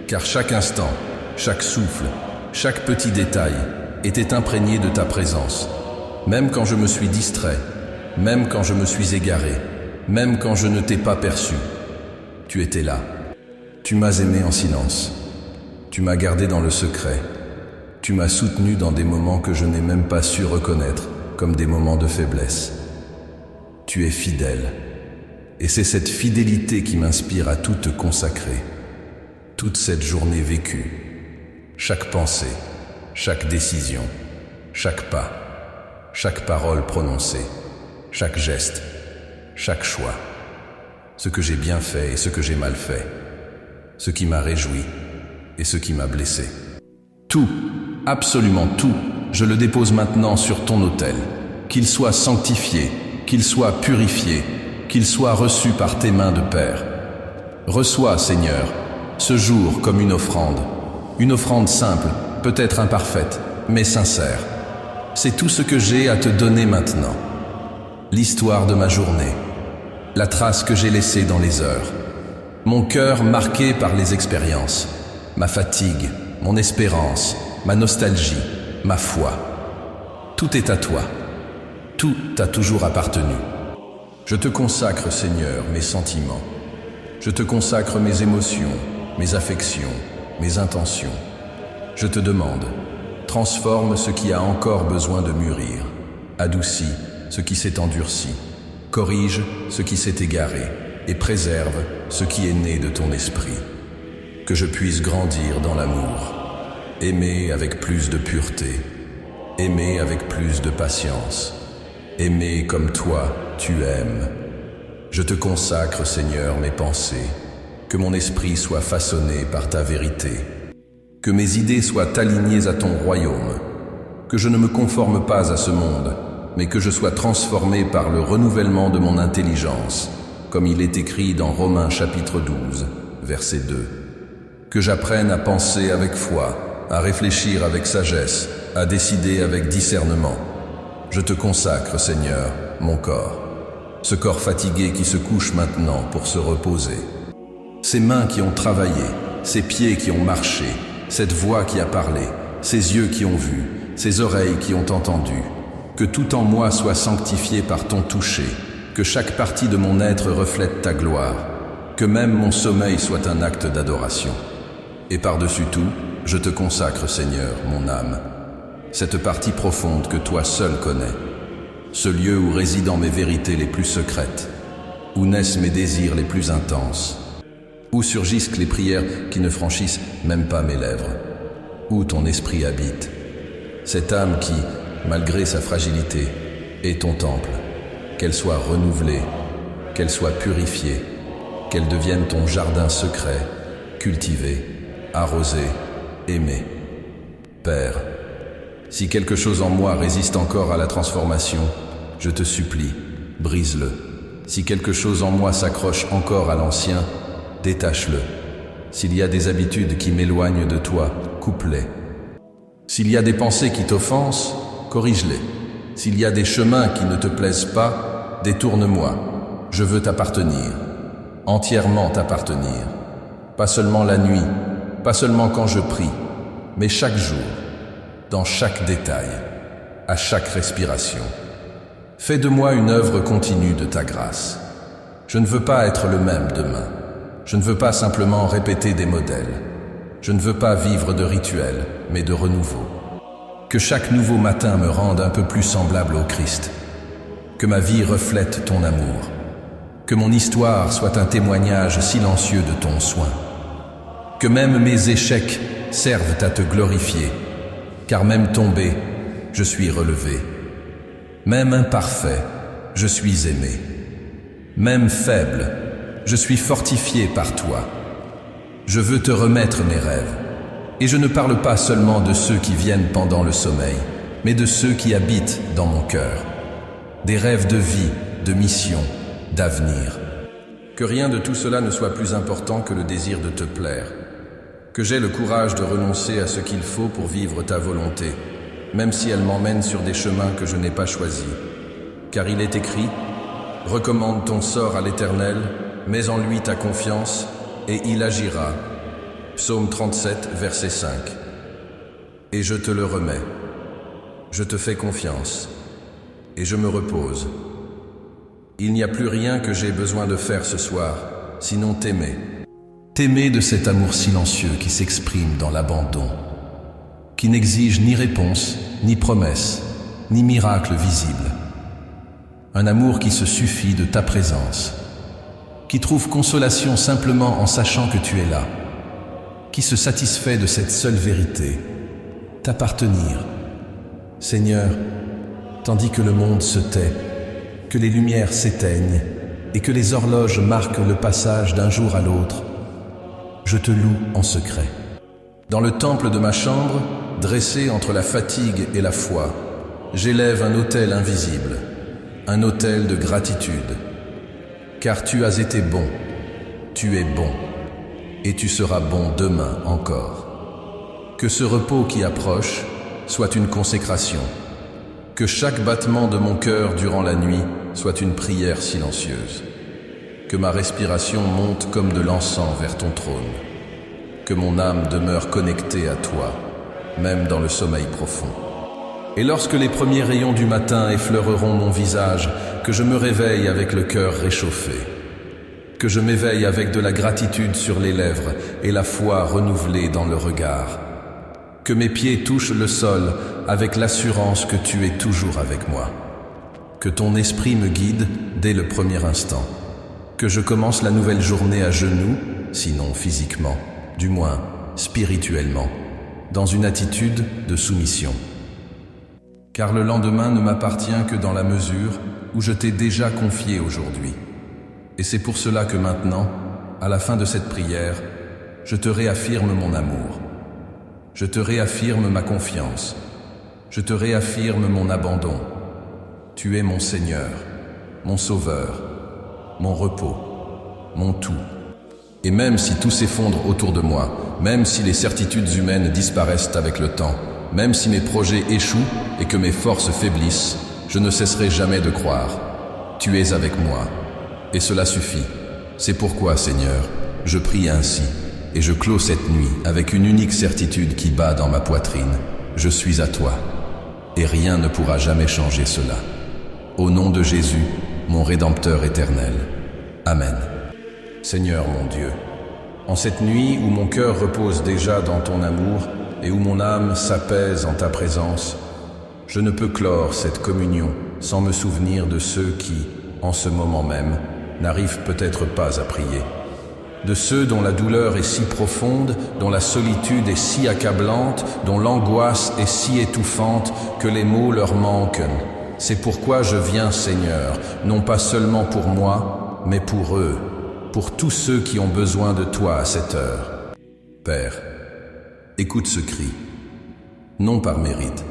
car chaque instant, chaque souffle, chaque petit détail était imprégné de ta présence. Même quand je me suis distrait, même quand je me suis égaré, même quand je ne t'ai pas perçu, tu étais là. Tu m'as aimé en silence. Tu m'as gardé dans le secret. Tu m'as soutenu dans des moments que je n'ai même pas su reconnaître comme des moments de faiblesse. Tu es fidèle. Et c'est cette fidélité qui m'inspire à tout te consacrer. Toute cette journée vécue, chaque pensée, chaque décision, chaque pas, chaque parole prononcée, chaque geste, chaque choix, ce que j'ai bien fait et ce que j'ai mal fait, ce qui m'a réjoui et ce qui m'a blessé. Tout, absolument tout, je le dépose maintenant sur ton autel, qu'il soit sanctifié, qu'il soit purifié, qu'il soit reçu par tes mains de Père. Reçois, Seigneur, ce jour comme une offrande simple, peut-être imparfaite, mais sincère. C'est tout ce que j'ai à te donner maintenant. L'histoire de ma journée, la trace que j'ai laissée dans les heures, mon cœur marqué par les expériences, ma fatigue, mon espérance, ma nostalgie, ma foi. Tout est à toi. Tout t'a toujours appartenu. Je te consacre, Seigneur, mes sentiments. Je te consacre mes émotions, mes affections, mes intentions. Je te demande, transforme ce qui a encore besoin de mûrir, adoucis ce qui s'est endurci, corrige ce qui s'est égaré et préserve ce qui est né de ton esprit. Que je puisse grandir dans l'amour, aimer avec plus de pureté, aimer avec plus de patience, aimer comme toi tu aimes. Je te consacre, Seigneur, mes pensées, que mon esprit soit façonné par ta vérité, que mes idées soient alignées à ton royaume, que je ne me conforme pas à ce monde, mais que je sois transformé par le renouvellement de mon intelligence, comme il est écrit dans Romains chapitre 12, verset 2. Que j'apprenne à penser avec foi, à réfléchir avec sagesse, à décider avec discernement. Je te consacre, Seigneur, mon corps, ce corps fatigué qui se couche maintenant pour se reposer. Ces mains qui ont travaillé, ces pieds qui ont marché, cette voix qui a parlé, ces yeux qui ont vu, ces oreilles qui ont entendu. Que tout en moi soit sanctifié par ton toucher, que chaque partie de mon être reflète ta gloire, que même mon sommeil soit un acte d'adoration. Et par-dessus tout, je te consacre, Seigneur, mon âme, cette partie profonde que toi seul connais, ce lieu où résident mes vérités les plus secrètes, où naissent mes désirs les plus intenses, où surgissent les prières qui ne franchissent même pas mes lèvres, où ton esprit habite, cette âme qui, malgré sa fragilité, est ton temple, qu'elle soit renouvelée, qu'elle soit purifiée, qu'elle devienne ton jardin secret, cultivé, arrosé, aimé. Père, si quelque chose en moi résiste encore à la transformation, je te supplie, brise-le. Si quelque chose en moi s'accroche encore à l'ancien, détache-le. S'il y a des habitudes qui m'éloignent de toi, coupe-les. S'il y a des pensées qui t'offensent, corrige-les. S'il y a des chemins qui ne te plaisent pas, détourne-moi. Je veux t'appartenir, entièrement t'appartenir. Pas seulement la nuit, pas seulement quand je prie, mais chaque jour, dans chaque détail, à chaque respiration. Fais de moi une œuvre continue de ta grâce. Je ne veux pas être le même demain. Je ne veux pas simplement répéter des modèles. Je ne veux pas vivre de rituels, mais de renouveau. Que chaque nouveau matin me rende un peu plus semblable au Christ. Que ma vie reflète ton amour. Que mon histoire soit un témoignage silencieux de ton soin. Que même mes échecs servent à te glorifier, car même tombé, je suis relevé. Même imparfait, je suis aimé. Même faible, je suis fortifié par toi. Je veux te remettre mes rêves. Et je ne parle pas seulement de ceux qui viennent pendant le sommeil, mais de ceux qui habitent dans mon cœur. Des rêves de vie, de mission, d'avenir. Que rien de tout cela ne soit plus important que le désir de te plaire. Que j'aie le courage de renoncer à ce qu'il faut pour vivre ta volonté, même si elle m'emmène sur des chemins que je n'ai pas choisis. Car il est écrit, « Recommande ton sort à l'Éternel, mets en lui ta confiance, et il agira. » Psaume 37, verset 5. Et je te le remets. Je te fais confiance, et je me repose. Il n'y a plus rien que j'ai besoin de faire ce soir, sinon t'aimer. T'aimer de cet amour silencieux qui s'exprime dans l'abandon, qui n'exige ni réponse, ni promesse, ni miracle visible. Un amour qui se suffit de ta présence, qui trouve consolation simplement en sachant que tu es là, qui se satisfait de cette seule vérité, t'appartenir. Seigneur, tandis que le monde se tait, que les lumières s'éteignent et que les horloges marquent le passage d'un jour à l'autre, je te loue en secret. Dans le temple de ma chambre, dressé entre la fatigue et la foi, j'élève un autel invisible, un autel de gratitude. Car tu as été bon, tu es bon, et tu seras bon demain encore. Que ce repos qui approche soit une consécration, que chaque battement de mon cœur durant la nuit soit une prière silencieuse, que ma respiration monte comme de l'encens vers ton trône, que mon âme demeure connectée à toi, même dans le sommeil profond. Et lorsque les premiers rayons du matin effleureront mon visage, que je me réveille avec le cœur réchauffé, que je m'éveille avec de la gratitude sur les lèvres et la foi renouvelée dans le regard, Que mes pieds touchent le sol avec l'assurance que tu es toujours avec moi. Que ton esprit me guide dès le premier instant. Que je commence la nouvelle journée à genoux, sinon physiquement, du moins spirituellement, dans une attitude de soumission. Car le lendemain ne m'appartient que dans la mesure où je t'ai déjà confié aujourd'hui. Et c'est pour cela que maintenant, à la fin de cette prière, je te réaffirme mon amour. Je te réaffirme ma confiance. Je te réaffirme mon abandon. Tu es mon Seigneur, mon Sauveur, mon repos, mon tout. Et même si tout s'effondre autour de moi, même si les certitudes humaines disparaissent avec le temps, même si mes projets échouent et que mes forces faiblissent, je ne cesserai jamais de croire. Tu es avec moi. Et cela suffit. C'est pourquoi, Seigneur, je prie ainsi, et je clôt cette nuit avec une unique certitude qui bat dans ma poitrine. Je suis à toi, et rien ne pourra jamais changer cela. Au nom de Jésus, mon Rédempteur éternel. Amen. Seigneur mon Dieu, en cette nuit où mon cœur repose déjà dans ton amour et où mon âme s'apaise en ta présence, je ne peux clore cette communion sans me souvenir de ceux qui, en ce moment même, n'arrivent peut-être pas à prier. De ceux dont la douleur est si profonde, dont la solitude est si accablante, dont l'angoisse est si étouffante que les mots leur manquent. C'est pourquoi je viens, Seigneur, non pas seulement pour moi, mais pour eux, pour tous ceux qui ont besoin de toi à cette heure. Père, écoute ce cri, non par mérite,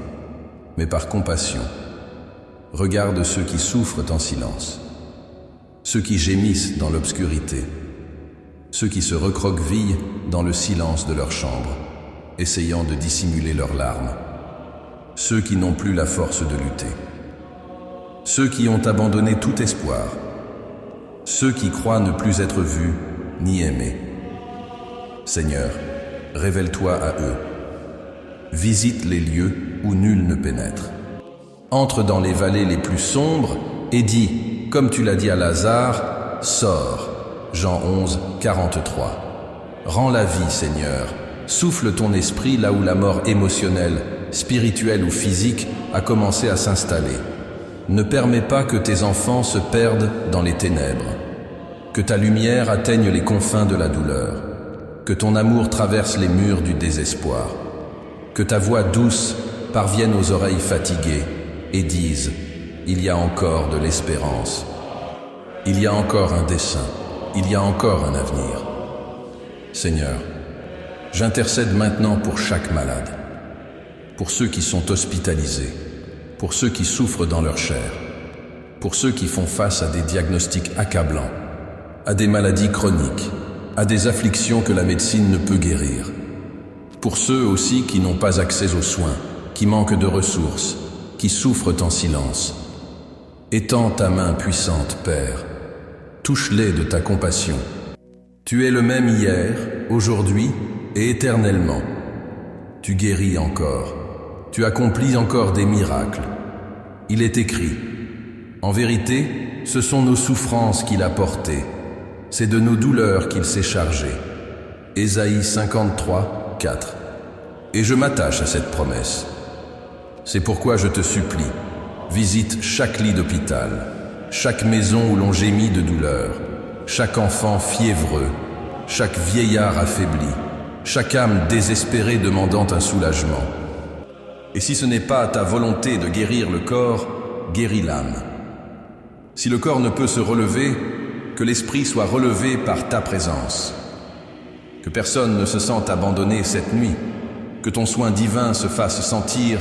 mais par compassion. Regarde ceux qui souffrent en silence, ceux qui gémissent dans l'obscurité, ceux qui se recroquevillent dans le silence de leur chambre, essayant de dissimuler leurs larmes, ceux qui n'ont plus la force de lutter, ceux qui ont abandonné tout espoir, ceux qui croient ne plus être vus ni aimés. Seigneur, révèle-toi à eux. Visite les lieux où nul ne pénètre. Entre dans les vallées les plus sombres et dis, comme tu l'as dit à Lazare, sors. Jean 11, 43. Rends la vie, Seigneur. Souffle ton esprit là où la mort émotionnelle, spirituelle ou physique a commencé à s'installer. Ne permets pas que tes enfants se perdent dans les ténèbres. Que ta lumière atteigne les confins de la douleur. Que ton amour traverse les murs du désespoir. Que ta voix douce parvienne aux oreilles fatiguées et dise « Il y a encore de l'espérance. Il y a encore un dessein. Il y a encore un avenir. » Seigneur, j'intercède maintenant pour chaque malade, pour ceux qui sont hospitalisés, pour ceux qui souffrent dans leur chair, pour ceux qui font face à des diagnostics accablants, à des maladies chroniques, à des afflictions que la médecine ne peut guérir, pour ceux aussi qui n'ont pas accès aux soins, qui manquent de ressources, qui souffrent en silence. Étends ta main puissante, Père, touche-les de ta compassion. Tu es le même hier, aujourd'hui et éternellement. Tu guéris encore. Tu accomplis encore des miracles. Il est écrit, en vérité, ce sont nos souffrances qu'il a portées. C'est de nos douleurs qu'il s'est chargé. Ésaïe 53, 4. Et je m'attache à cette promesse. C'est pourquoi je te supplie, visite chaque lit d'hôpital, chaque maison où l'on gémit de douleur, chaque enfant fiévreux, chaque vieillard affaibli, chaque âme désespérée demandant un soulagement. Et si ce n'est pas ta volonté de guérir le corps, guéris l'âme. Si le corps ne peut se relever, que l'esprit soit relevé par ta présence. Que personne ne se sente abandonné cette nuit, que ton soin divin se fasse sentir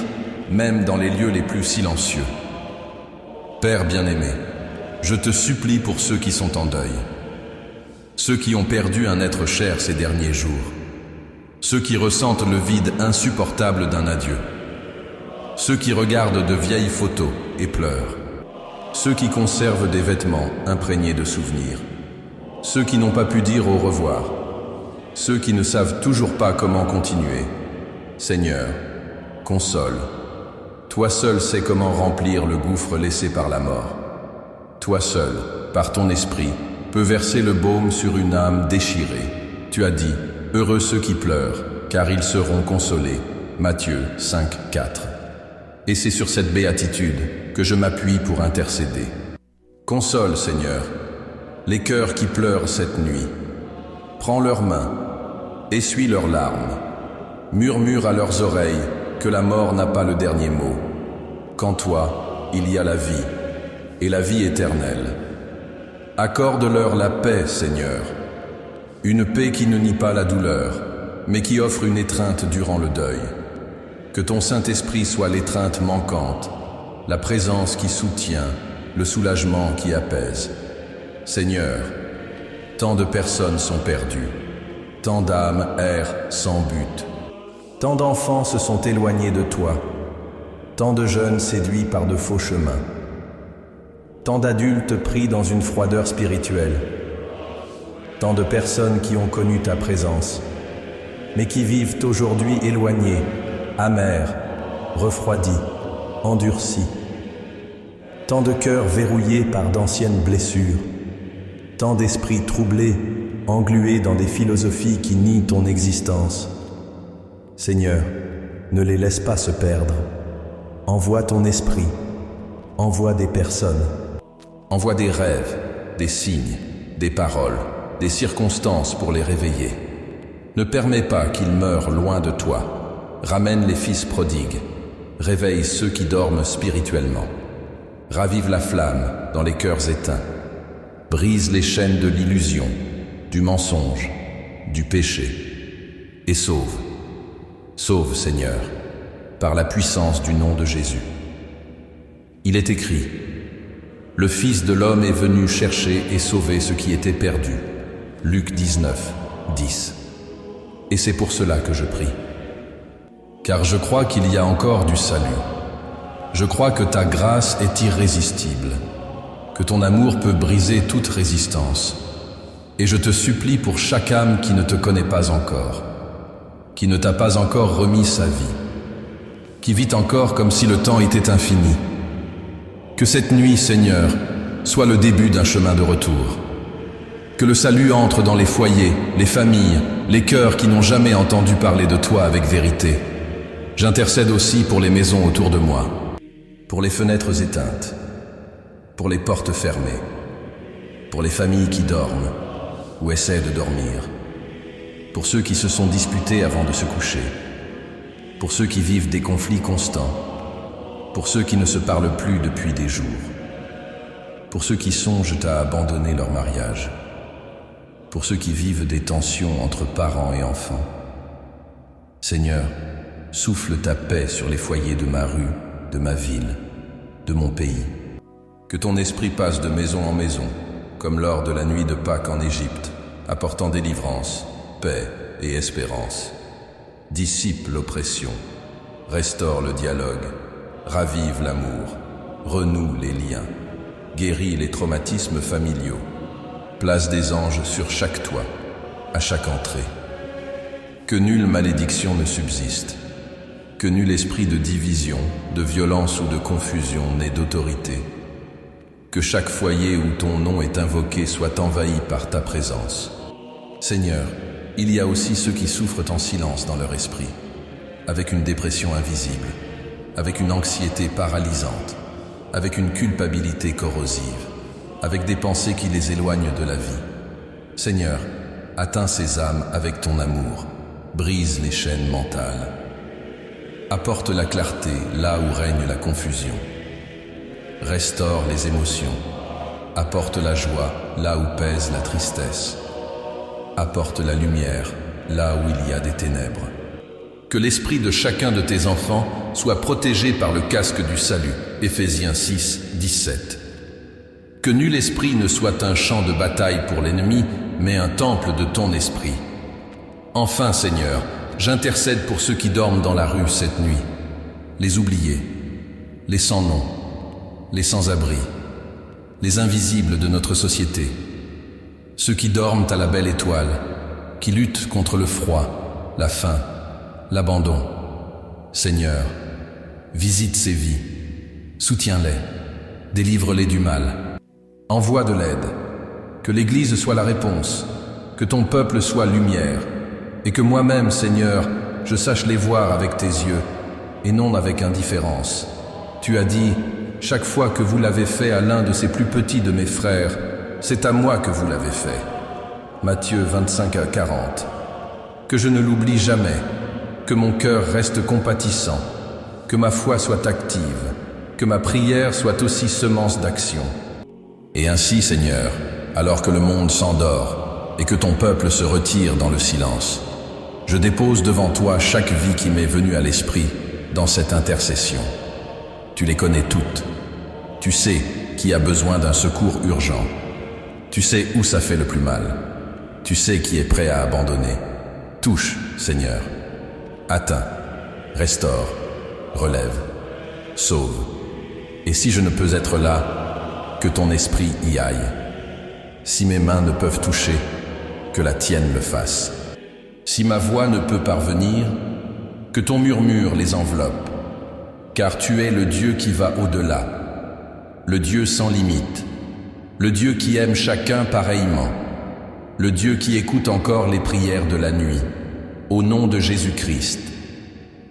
même dans les lieux les plus silencieux. Père bien-aimé, je te supplie pour ceux qui sont en deuil, ceux qui ont perdu un être cher ces derniers jours, ceux qui ressentent le vide insupportable d'un adieu, ceux qui regardent de vieilles photos et pleurent, ceux qui conservent des vêtements imprégnés de souvenirs, ceux qui n'ont pas pu dire au revoir, ceux qui ne savent toujours pas comment continuer. Seigneur, console. Toi seul sais comment remplir le gouffre laissé par la mort. Toi seul, par ton esprit, peux verser le baume sur une âme déchirée. Tu as dit, heureux ceux qui pleurent, car ils seront consolés. Matthieu 5, 4. Et c'est sur cette béatitude que je m'appuie pour intercéder. Console, Seigneur, les cœurs qui pleurent cette nuit. Prends leurs mains, essuie leurs larmes, murmure à leurs oreilles que la mort n'a pas le dernier mot, qu'en toi, il y a la vie, et la vie éternelle. Accorde-leur la paix, Seigneur, une paix qui ne nie pas la douleur, mais qui offre une étreinte durant le deuil. Que ton Saint-Esprit soit l'étreinte manquante, la présence qui soutient, le soulagement qui apaise. Seigneur, tant de personnes sont perdues, tant d'âmes errent sans but, tant d'enfants se sont éloignés de toi, tant de jeunes séduits par de faux chemins, tant d'adultes pris dans une froideur spirituelle, tant de personnes qui ont connu ta présence, mais qui vivent aujourd'hui éloignés, amers, refroidis, endurcis, tant de cœurs verrouillés par d'anciennes blessures, tant d'esprits troublés, englués dans des philosophies qui nient ton existence. Seigneur, ne les laisse pas se perdre. Envoie ton esprit, envoie des personnes. Envoie des rêves, des signes, des paroles, des circonstances pour les réveiller. Ne permets pas qu'ils meurent loin de toi. Ramène les fils prodigues. Réveille ceux qui dorment spirituellement. Ravive la flamme dans les cœurs éteints. Brise les chaînes de l'illusion, du mensonge, du péché. Et sauve. Sauve, Seigneur, par la puissance du nom de Jésus. Il est écrit: le Fils de l'homme est venu chercher et sauver ce qui était perdu. Luc 19, 10. Et c'est pour cela que je prie. Car je crois qu'il y a encore du salut. Je crois que ta grâce est irrésistible, que ton amour peut briser toute résistance. Et je te supplie pour chaque âme qui ne te connaît pas encore, qui ne t'a pas encore remis sa vie, qui vit encore comme si le temps était infini. Que cette nuit, Seigneur, soit le début d'un chemin de retour. Que le salut entre dans les foyers, les familles, les cœurs qui n'ont jamais entendu parler de toi avec vérité. J'intercède aussi pour les maisons autour de moi, pour les fenêtres éteintes, pour les portes fermées, pour les familles qui dorment ou essaient de dormir, pour ceux qui se sont disputés avant de se coucher, pour ceux qui vivent des conflits constants, pour ceux qui ne se parlent plus depuis des jours, pour ceux qui songent à abandonner leur mariage, pour ceux qui vivent des tensions entre parents et enfants. Seigneur, souffle ta paix sur les foyers de ma rue, de ma ville, de mon pays. Que ton esprit passe de maison en maison, comme lors de la nuit de Pâques en Égypte, apportant délivrance, paix et espérance. Dissipe l'oppression, restaure le dialogue, ravive l'amour, renoue les liens, guérit les traumatismes familiaux, place des anges sur chaque toit, à chaque entrée. Que nulle malédiction ne subsiste, que nul esprit de division, de violence ou de confusion n'ait d'autorité. Que chaque foyer où ton nom est invoqué soit envahi par ta présence. Seigneur, il y a aussi ceux qui souffrent en silence dans leur esprit, avec une dépression invisible, avec une anxiété paralysante, avec une culpabilité corrosive, avec des pensées qui les éloignent de la vie. Seigneur, atteins ces âmes avec ton amour, brise les chaînes mentales. Apporte la clarté là où règne la confusion. Restaure les émotions. Apporte la joie là où pèse la tristesse. Apporte la lumière là où il y a des ténèbres. Que l'esprit de chacun de tes enfants soit protégé par le casque du salut. Éphésiens 6, 17. Que nul esprit ne soit un champ de bataille pour l'ennemi, mais un temple de ton esprit. Enfin, Seigneur, j'intercède pour ceux qui dorment dans la rue cette nuit, les oubliés, les sans-nom, les sans-abri, les invisibles de notre société, ceux qui dorment à la belle étoile, qui luttent contre le froid, la faim, l'abandon. Seigneur, visite ces vies, soutiens-les, délivre-les du mal. Envoie de l'aide, que l'Église soit la réponse, que ton peuple soit lumière, et que moi-même, Seigneur, je sache les voir avec tes yeux, et non avec indifférence. Tu as dit, chaque fois que vous l'avez fait à l'un de ces plus petits de mes frères, c'est à moi que vous l'avez fait. Matthieu 25-40. Que je ne l'oublie jamais, que mon cœur reste compatissant, que ma foi soit active, que ma prière soit aussi semence d'action. Et ainsi, Seigneur, alors que le monde s'endort et que ton peuple se retire dans le silence, je dépose devant toi chaque vie qui m'est venue à l'esprit dans cette intercession. Tu les connais toutes. Tu sais qui a besoin d'un secours urgent. Tu sais où ça fait le plus mal. Tu sais qui est prêt à abandonner. Touche, Seigneur. Atteins, restaure, relève, sauve. Et si je ne peux être là, que ton esprit y aille. Si mes mains ne peuvent toucher, que la tienne le fasse. Si ma voix ne peut parvenir, que ton murmure les enveloppe. Car tu es le Dieu qui va au-delà, le Dieu sans limite, le Dieu qui aime chacun pareillement, le Dieu qui écoute encore les prières de la nuit, au nom de Jésus-Christ,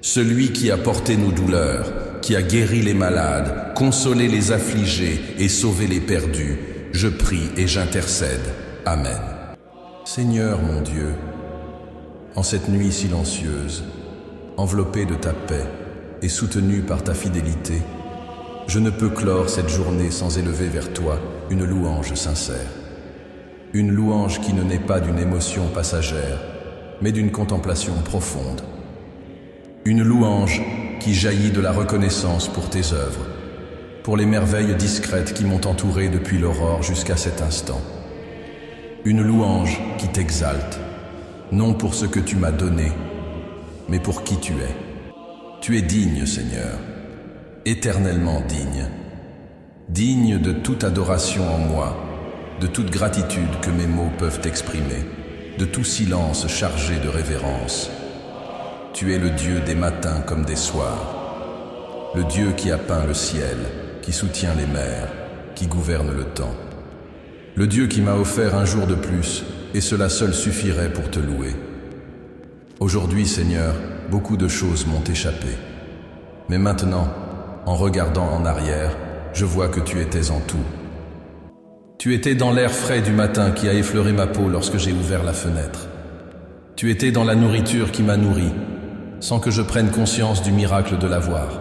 celui qui a porté nos douleurs, qui a guéri les malades, consolé les affligés et sauvé les perdus, je prie et j'intercède. Amen. Seigneur mon Dieu, en cette nuit silencieuse, enveloppé de ta paix et soutenu par ta fidélité, je ne peux clore cette journée sans élever vers toi une louange sincère. Une louange qui ne naît pas d'une émotion passagère, mais d'une contemplation profonde. Une louange qui jaillit de la reconnaissance pour tes œuvres, pour les merveilles discrètes qui m'ont entouré depuis l'aurore jusqu'à cet instant. Une louange qui t'exalte, non pour ce que tu m'as donné, mais pour qui tu es. Tu es digne, Seigneur, éternellement digne. Digne de toute adoration en moi, de toute gratitude que mes mots peuvent exprimer, de tout silence chargé de révérence. Tu es le Dieu des matins comme des soirs, le Dieu qui a peint le ciel, qui soutient les mers, qui gouverne le temps. Le Dieu qui m'a offert un jour de plus, et cela seul suffirait pour te louer. Aujourd'hui, Seigneur, beaucoup de choses m'ont échappé. Mais maintenant, en regardant en arrière, je vois que tu étais en tout. Tu étais dans l'air frais du matin qui a effleuré ma peau lorsque j'ai ouvert la fenêtre. Tu étais dans la nourriture qui m'a nourri, sans que je prenne conscience du miracle de l'avoir.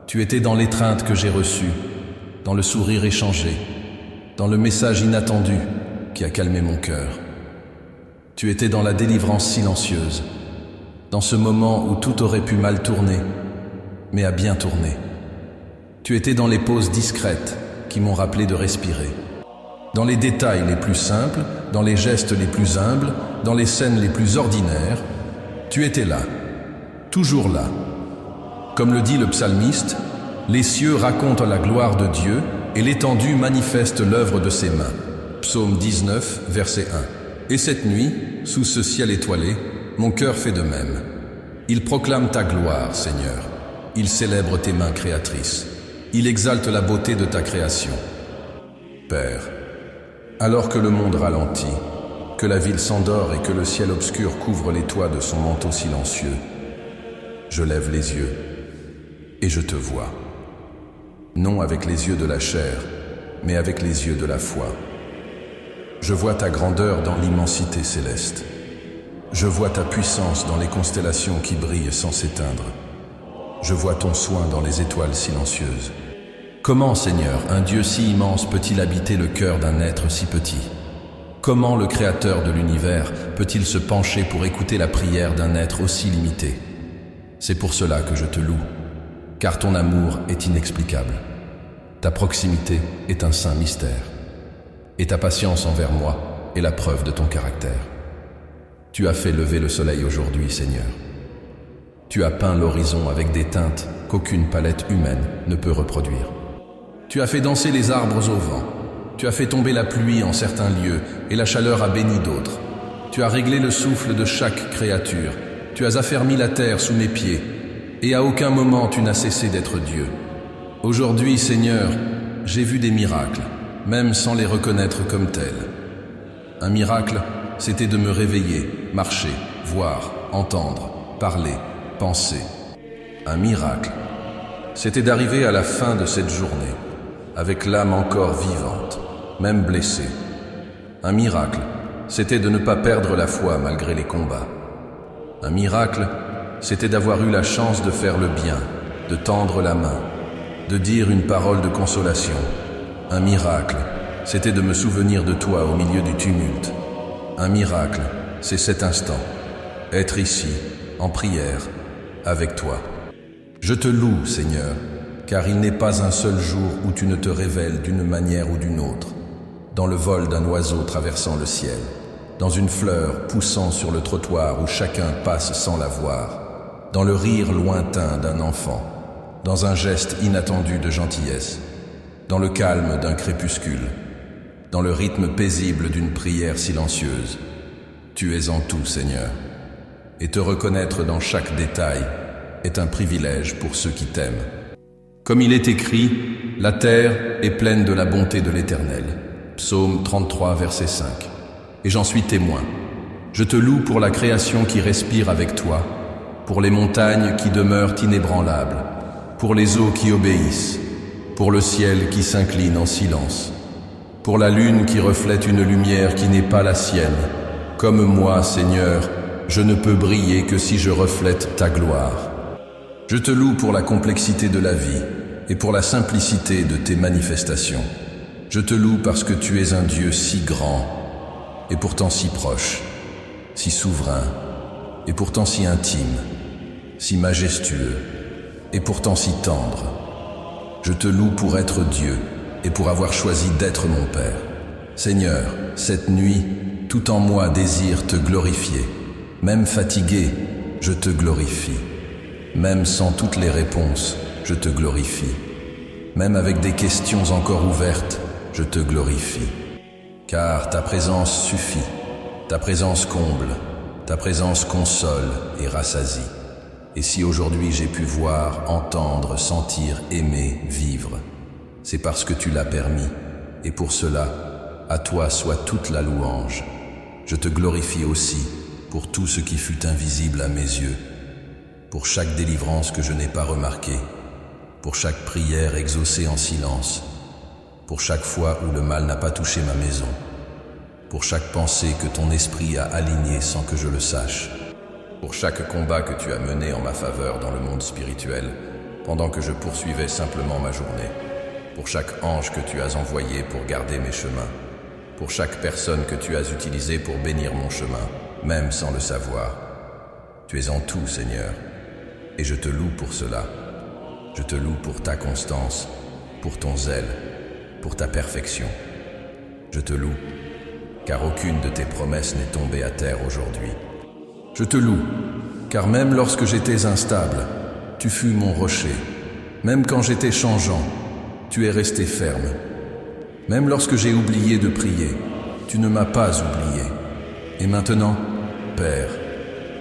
Tu étais dans l'étreinte que j'ai reçue, dans le sourire échangé, dans le message inattendu qui a calmé mon cœur. Tu étais dans la délivrance silencieuse, dans ce moment où tout aurait pu mal tourner, mais a bien tourné. Tu étais dans les pauses discrètes qui m'ont rappelé de respirer. Dans les détails les plus simples, dans les gestes les plus humbles, dans les scènes les plus ordinaires, tu étais là, toujours là. Comme le dit le psalmiste, les cieux racontent la gloire de Dieu et l'étendue manifeste l'œuvre de ses mains. Psaume 19, verset 1. Et cette nuit, sous ce ciel étoilé, mon cœur fait de même. Il proclame ta gloire, Seigneur. Il célèbre tes mains créatrices. Il exalte la beauté de ta création. Père, alors que le monde ralentit, que la ville s'endort et que le ciel obscur couvre les toits de son manteau silencieux, je lève les yeux et je te vois. Non avec les yeux de la chair, mais avec les yeux de la foi. Je vois ta grandeur dans l'immensité céleste. Je vois ta puissance dans les constellations qui brillent sans s'éteindre. Je vois ton soin dans les étoiles silencieuses. Comment, Seigneur, un Dieu si immense peut-il habiter le cœur d'un être si petit? Comment le Créateur de l'univers peut-il se pencher pour écouter la prière d'un être aussi limité? C'est pour cela que je te loue, car ton amour est inexplicable. Ta proximité est un saint mystère, et ta patience envers moi est la preuve de ton caractère. Tu as fait lever le soleil aujourd'hui, Seigneur. Tu as peint l'horizon avec des teintes qu'aucune palette humaine ne peut reproduire. Tu as fait danser les arbres au vent. Tu as fait tomber la pluie en certains lieux et la chaleur a béni d'autres. Tu as réglé le souffle de chaque créature. Tu as affermi la terre sous mes pieds et à aucun moment tu n'as cessé d'être Dieu. Aujourd'hui, Seigneur, j'ai vu des miracles, même sans les reconnaître comme tels. Un miracle, c'était de me réveiller, marcher, voir, entendre, parler, penser. Un miracle, c'était d'arriver à la fin de cette journée, avec l'âme encore vivante, même blessée. Un miracle, c'était de ne pas perdre la foi malgré les combats. Un miracle, c'était d'avoir eu la chance de faire le bien, de tendre la main, de dire une parole de consolation. Un miracle, c'était de me souvenir de toi au milieu du tumulte. Un miracle, c'est cet instant, être ici, en prière, avec toi. Je te loue, Seigneur, car il n'est pas un seul jour où tu ne te révèles d'une manière ou d'une autre, dans le vol d'un oiseau traversant le ciel, dans une fleur poussant sur le trottoir où chacun passe sans la voir, dans le rire lointain d'un enfant, dans un geste inattendu de gentillesse, dans le calme d'un crépuscule, dans le rythme paisible d'une prière silencieuse. Tu es en tout, Seigneur, et te reconnaître dans chaque détail est un privilège pour ceux qui t'aiment. Comme il est écrit, la terre est pleine de la bonté de l'Éternel. Psaume 33, verset 5. Et j'en suis témoin. Je te loue pour la création qui respire avec toi, pour les montagnes qui demeurent inébranlables, pour les eaux qui obéissent, pour le ciel qui s'incline en silence, pour la lune qui reflète une lumière qui n'est pas la sienne. Comme moi, Seigneur, je ne peux briller que si je reflète ta gloire. Je te loue pour la complexité de la vie et pour la simplicité de tes manifestations. Je te loue parce que tu es un Dieu si grand et pourtant si proche, si souverain et pourtant si intime, si majestueux et pourtant si tendre. Je te loue pour être Dieu et pour avoir choisi d'être mon Père. Seigneur, cette nuit, tout en moi désire te glorifier. Même fatigué, je te glorifie. Même sans toutes les réponses, je te glorifie. Même avec des questions encore ouvertes, je te glorifie. Car ta présence suffit, ta présence comble, ta présence console et rassasie. Et si aujourd'hui j'ai pu voir, entendre, sentir, aimer, vivre, c'est parce que tu l'as permis. Et pour cela, à toi soit toute la louange. Je te glorifie aussi pour tout ce qui fut invisible à mes yeux, pour chaque délivrance que je n'ai pas remarquée, pour chaque prière exaucée en silence, pour chaque fois où le mal n'a pas touché ma maison, pour chaque pensée que ton esprit a alignée sans que je le sache, pour chaque combat que tu as mené en ma faveur dans le monde spirituel, pendant que je poursuivais simplement ma journée, pour chaque ange que tu as envoyé pour garder mes chemins, pour chaque personne que tu as utilisée pour bénir mon chemin, même sans le savoir. Tu es en tout, Seigneur, et je te loue pour cela. Je te loue pour ta constance, pour ton zèle, pour ta perfection. Je te loue, car aucune de tes promesses n'est tombée à terre aujourd'hui. Je te loue, car même lorsque j'étais instable, tu fus mon rocher. Même quand j'étais changeant, tu es resté ferme. Même lorsque j'ai oublié de prier, tu ne m'as pas oublié. Et maintenant, Père,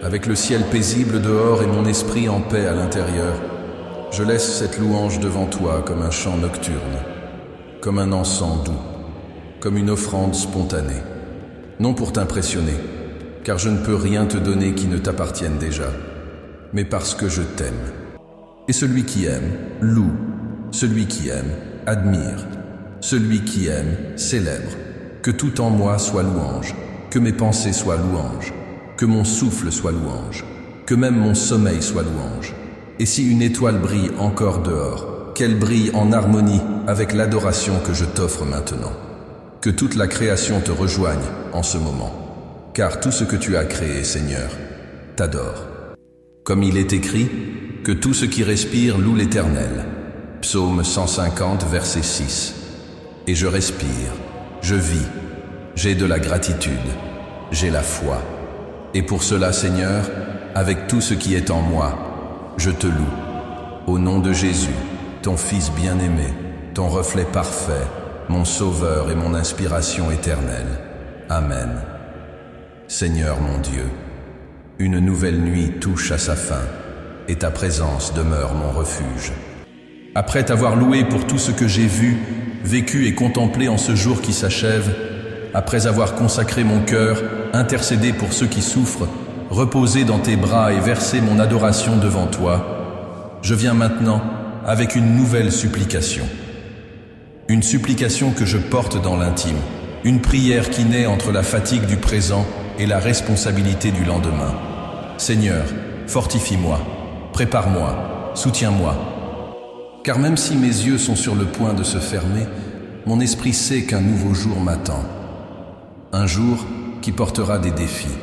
avec le ciel paisible dehors et mon esprit en paix à l'intérieur, je laisse cette louange devant toi comme un chant nocturne, comme un encens doux, comme une offrande spontanée. Non pour t'impressionner, car je ne peux rien te donner qui ne t'appartienne déjà, mais parce que je t'aime. Et celui qui aime, loue. Celui qui aime, admire. Celui qui aime, célèbre. Que tout en moi soit louange, que mes pensées soient louanges, que mon souffle soit louange, que même mon sommeil soit louange. Et si une étoile brille encore dehors, qu'elle brille en harmonie avec l'adoration que je t'offre maintenant. Que toute la création te rejoigne en ce moment, car tout ce que tu as créé, Seigneur, t'adore. Comme il est écrit, que tout ce qui respire loue l'Éternel. Psaume 150, verset 6. Et je respire, je vis, j'ai de la gratitude, j'ai la foi. Et pour cela, Seigneur, avec tout ce qui est en moi, je te loue. Au nom de Jésus, ton Fils bien-aimé, ton reflet parfait, mon Sauveur et mon inspiration éternelle. Amen. Seigneur mon Dieu, une nouvelle nuit touche à sa fin, et ta présence demeure mon refuge. Après t'avoir loué pour tout ce que j'ai vu, vécu et contemplé en ce jour qui s'achève, après avoir consacré mon cœur, intercédé pour ceux qui souffrent, reposer dans tes bras et verser mon adoration devant toi, je viens maintenant avec une nouvelle supplication. Une supplication que je porte dans l'intime, une prière qui naît entre la fatigue du présent et la responsabilité du lendemain. Seigneur, fortifie-moi, prépare-moi, soutiens-moi. Car même si mes yeux sont sur le point de se fermer, mon esprit sait qu'un nouveau jour m'attend. Un jour qui portera des défis,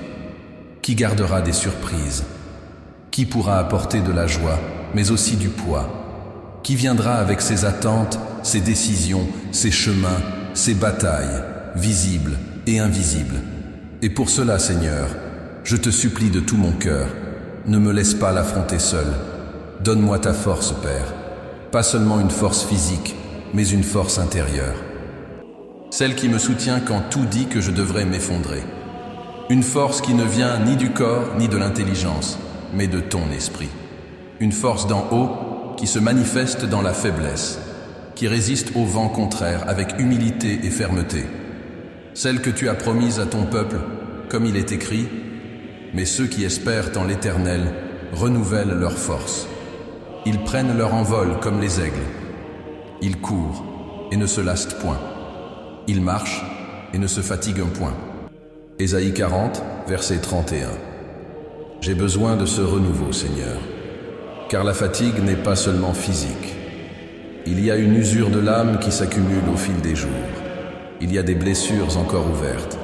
qui gardera des surprises, qui pourra apporter de la joie, mais aussi du poids, qui viendra avec ses attentes, ses décisions, ses chemins, ses batailles, visibles et invisibles. Et pour cela, Seigneur, je te supplie de tout mon cœur, ne me laisse pas l'affronter seul. Donne-moi ta force, Père. Pas seulement une force physique, mais une force intérieure. Celle qui me soutient quand tout dit que je devrais m'effondrer. Une force qui ne vient ni du corps ni de l'intelligence, mais de ton esprit. Une force d'en haut qui se manifeste dans la faiblesse, qui résiste au vent contraire avec humilité et fermeté. Celle que tu as promise à ton peuple, comme il est écrit, mais ceux qui espèrent en l'Éternel renouvellent leur force. Ils prennent leur envol comme les aigles. Ils courent et ne se lassent point. Ils marchent et ne se fatiguent point. Ésaïe 40, verset 31. J'ai besoin de ce renouveau, Seigneur, car la fatigue n'est pas seulement physique. Il y a une usure de l'âme qui s'accumule au fil des jours. Il y a des blessures encore ouvertes,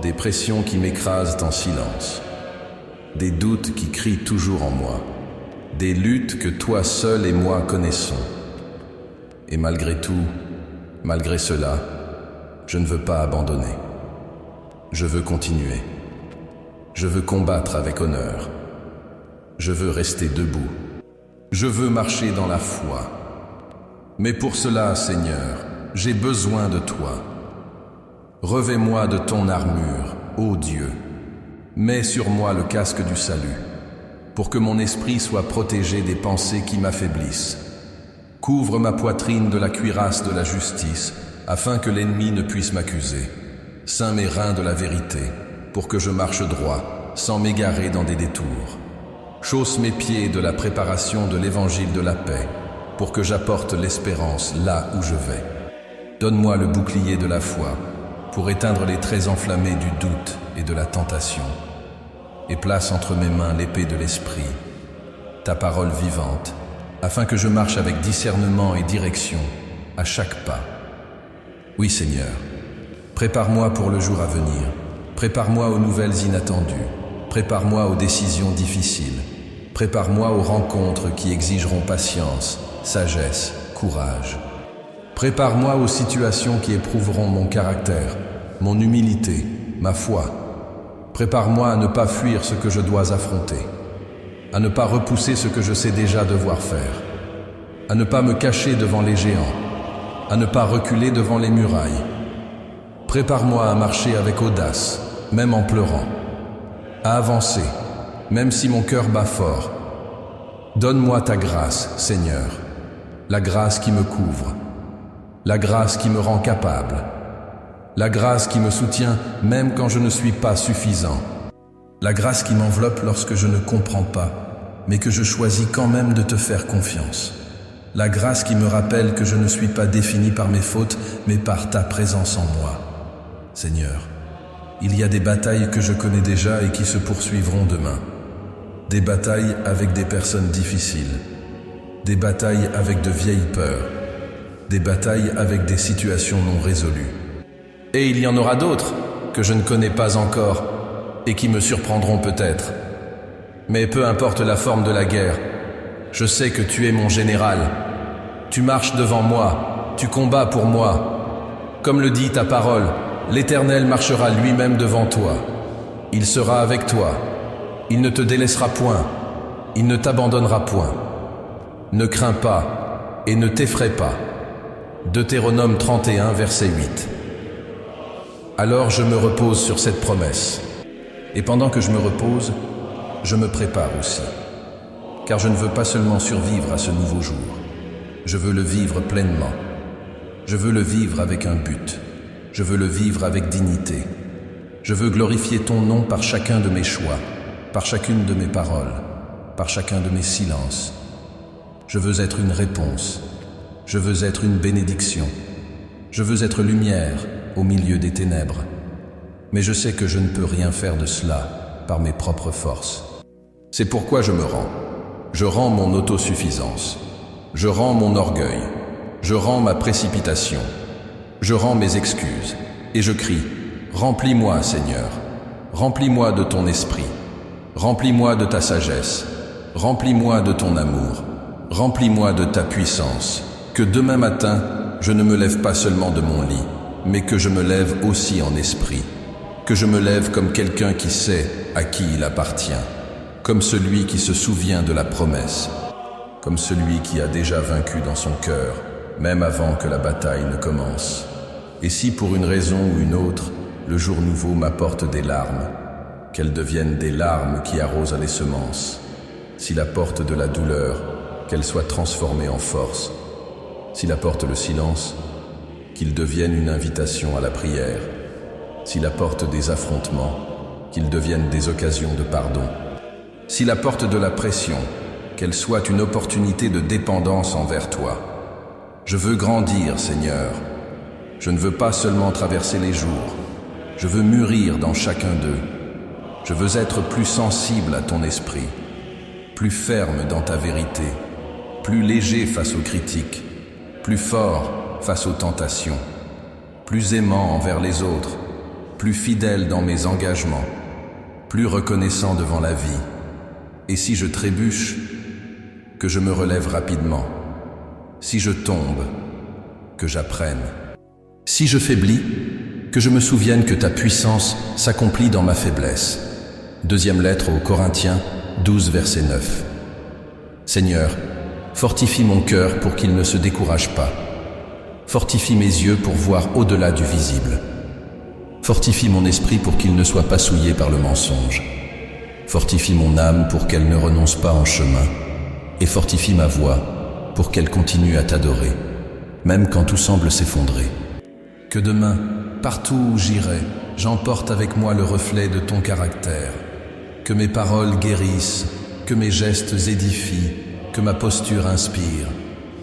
des pressions qui m'écrasent en silence, des doutes qui crient toujours en moi, des luttes que toi seul et moi connaissons. Et malgré tout, malgré cela, je ne veux pas abandonner. Je veux continuer. Je veux combattre avec honneur. Je veux rester debout. Je veux marcher dans la foi. Mais pour cela, Seigneur, j'ai besoin de toi. Revêt-moi de ton armure, ô Dieu. Mets sur moi le casque du salut, pour que mon esprit soit protégé des pensées qui m'affaiblissent. Couvre ma poitrine de la cuirasse de la justice, afin que l'ennemi ne puisse m'accuser. Ceins mes reins de la vérité, pour que je marche droit, sans m'égarer dans des détours. Chausse mes pieds de la préparation de l'évangile de la paix, pour que j'apporte l'espérance là où je vais. Donne-moi le bouclier de la foi, pour éteindre les traits enflammés du doute et de la tentation. Et place entre mes mains l'épée de l'esprit, ta parole vivante, afin que je marche avec discernement et direction à chaque pas. Oui, Seigneur, prépare-moi pour le jour à venir, prépare-moi aux nouvelles inattendues, prépare-moi aux décisions difficiles, prépare-moi aux rencontres qui exigeront patience, sagesse, courage. Prépare-moi aux situations qui éprouveront mon caractère, mon humilité, ma foi. Prépare-moi à ne pas fuir ce que je dois affronter, à ne pas repousser ce que je sais déjà devoir faire, à ne pas me cacher devant les géants, à ne pas reculer devant les murailles. Prépare-moi à marcher avec audace, même en pleurant, à avancer, même si mon cœur bat fort. Donne-moi ta grâce, Seigneur, la grâce qui me couvre, la grâce qui me rend capable, la grâce qui me soutient même quand je ne suis pas suffisant, la grâce qui m'enveloppe lorsque je ne comprends pas, mais que je choisis quand même de te faire confiance, la grâce qui me rappelle que je ne suis pas défini par mes fautes, mais par ta présence en moi. Seigneur, il y a des batailles que je connais déjà et qui se poursuivront demain, des batailles avec des personnes difficiles, des batailles avec de vieilles peurs, des batailles avec des situations non résolues. Et il y en aura d'autres que je ne connais pas encore et qui me surprendront peut-être. Mais peu importe la forme de la guerre, je sais que tu es mon général. Tu marches devant moi, tu combats pour moi. Comme le dit ta parole, l'Éternel marchera lui-même devant toi. Il sera avec toi. Il ne te délaissera point. Il ne t'abandonnera point. Ne crains pas et ne t'effraie pas. Deutéronome 31, verset 8. Alors je me repose sur cette promesse. Et pendant que je me repose, je me prépare aussi. Car je ne veux pas seulement survivre à ce nouveau jour. Je veux le vivre pleinement. Je veux le vivre avec un but. Je veux le vivre avec dignité. Je veux glorifier ton nom par chacun de mes choix. par chacune de mes paroles, par chacun de mes silences. Je veux être une réponse, je veux être une bénédiction, je veux être lumière au milieu des ténèbres. Mais je sais que je ne peux rien faire de cela par mes propres forces. C'est pourquoi je me rends. Je rends mon autosuffisance. Je rends mon orgueil. Je rends ma précipitation. Je rends mes excuses. Et je crie, remplis-moi, Seigneur. Remplis-moi de ton esprit. Remplis-moi de ta sagesse. Remplis-moi de ton amour. Remplis-moi de ta puissance. Que demain matin, je ne me lève pas seulement de mon lit, mais que je me lève aussi en esprit. Que je me lève comme quelqu'un qui sait à qui il appartient, comme celui qui se souvient de la promesse, comme celui qui a déjà vaincu dans son cœur, même avant que la bataille ne commence. Et si pour une raison ou une autre, le jour nouveau m'apporte des larmes, qu'elles deviennent des larmes qui arrosent les semences. S'il apporte de la douleur, qu'elle soit transformée en force. S'il apporte le silence, qu'il devienne une invitation à la prière. S'il apporte des affrontements, qu'ils deviennent des occasions de pardon. S'il apporte de la pression, qu'elle soit une opportunité de dépendance envers toi. Je veux grandir, Seigneur. Je ne veux pas seulement traverser les jours. Je veux mûrir dans chacun d'eux. Je veux être plus sensible à ton esprit, plus ferme dans ta vérité, plus léger face aux critiques, plus fort face aux tentations, plus aimant envers les autres, plus fidèle dans mes engagements, plus reconnaissant devant la vie. Et si je trébuche, que je me relève rapidement. Si je tombe, que j'apprenne. Si je faiblis, que je me souvienne que ta puissance s'accomplit dans ma faiblesse. Deuxième lettre aux Corinthiens, 12, verset 9. Seigneur, fortifie mon cœur pour qu'il ne se décourage pas. Fortifie mes yeux pour voir au-delà du visible. Fortifie mon esprit pour qu'il ne soit pas souillé par le mensonge. Fortifie mon âme pour qu'elle ne renonce pas en chemin. Et fortifie ma voix pour qu'elle continue à t'adorer, même quand tout semble s'effondrer. Que demain, partout où j'irai, j'emporte avec moi le reflet de ton caractère. Que mes paroles guérissent, que mes gestes édifient, que ma posture inspire,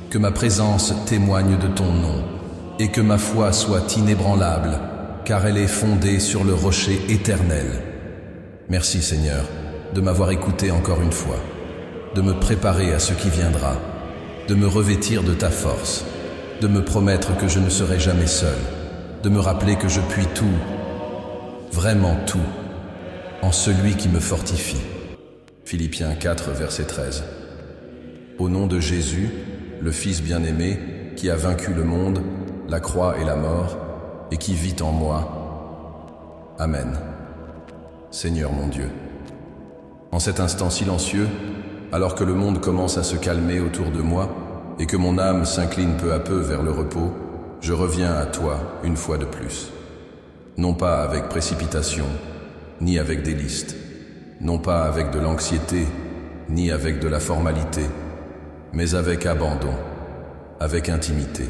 que ma présence témoigne de ton nom, et que ma foi soit inébranlable, car elle est fondée sur le rocher éternel. Merci Seigneur, de m'avoir écouté encore une fois, de me préparer à ce qui viendra, de me revêtir de ta force, de me promettre que je ne serai jamais seul, de me rappeler que je puis tout, vraiment tout, en celui qui me fortifie. Philippiens 4, verset 13. Au nom de Jésus, le Fils bien-aimé, qui a vaincu le monde, la croix et la mort, et qui vit en moi. Amen. Seigneur mon Dieu. En cet instant silencieux, alors que le monde commence à se calmer autour de moi, et que mon âme s'incline peu à peu vers le repos, je reviens à toi une fois de plus. Non pas avec précipitation, ni avec des listes, non pas avec de l'anxiété, ni avec de la formalité, mais avec abandon, avec intimité.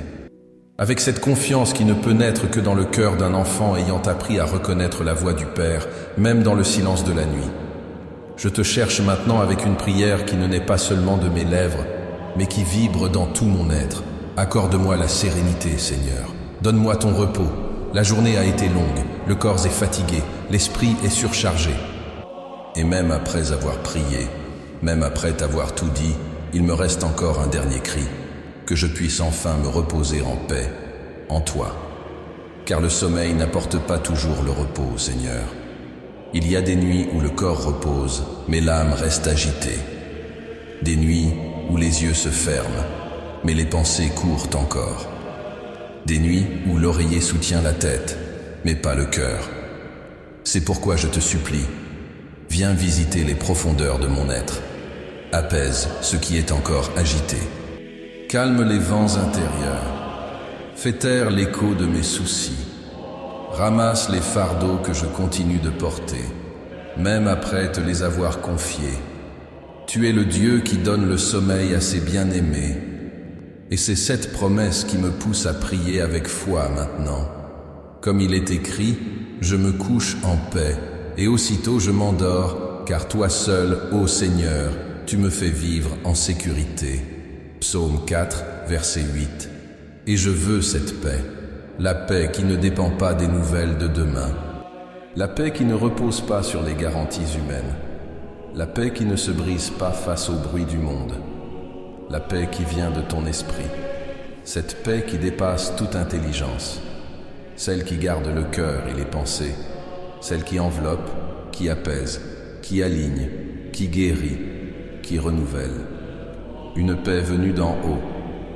Avec cette confiance qui ne peut naître que dans le cœur d'un enfant ayant appris à reconnaître la voix du Père, même dans le silence de la nuit. Je te cherche maintenant avec une prière qui ne naît pas seulement de mes lèvres, mais qui vibre dans tout mon être. Accorde-moi la sérénité, Seigneur. Donne-moi ton repos. La journée a été longue, le corps est fatigué, l'esprit est surchargé. Et même après avoir prié, même après t'avoir tout dit, il me reste encore un dernier cri. Que je puisse enfin me reposer en paix, en toi. Car le sommeil n'apporte pas toujours le repos, Seigneur. Il y a des nuits où le corps repose, mais l'âme reste agitée. Des nuits où les yeux se ferment, mais les pensées courent encore. Des nuits où l'oreiller soutient la tête, mais pas le cœur. C'est pourquoi je te supplie, viens visiter les profondeurs de mon être. Apaise ce qui est encore agité. Calme les vents intérieurs, fais taire l'écho de mes soucis, ramasse les fardeaux que je continue de porter, même après te les avoir confiés. Tu es le Dieu qui donne le sommeil à ses bien-aimés, et c'est cette promesse qui me pousse à prier avec foi maintenant. Comme il est écrit, je me couche en paix, et aussitôt je m'endors car toi seul, ô Seigneur, tu me fais vivre en sécurité. Psaume 4, verset 8. Et je veux cette paix, la paix qui ne dépend pas des nouvelles de demain, la paix qui ne repose pas sur les garanties humaines, la paix qui ne se brise pas face au bruit du monde, la paix qui vient de ton esprit, cette paix qui dépasse toute intelligence, celle qui garde le cœur et les pensées, celle qui enveloppe, qui apaise, qui aligne, qui guérit, qui renouvelle. Une paix venue d'en haut,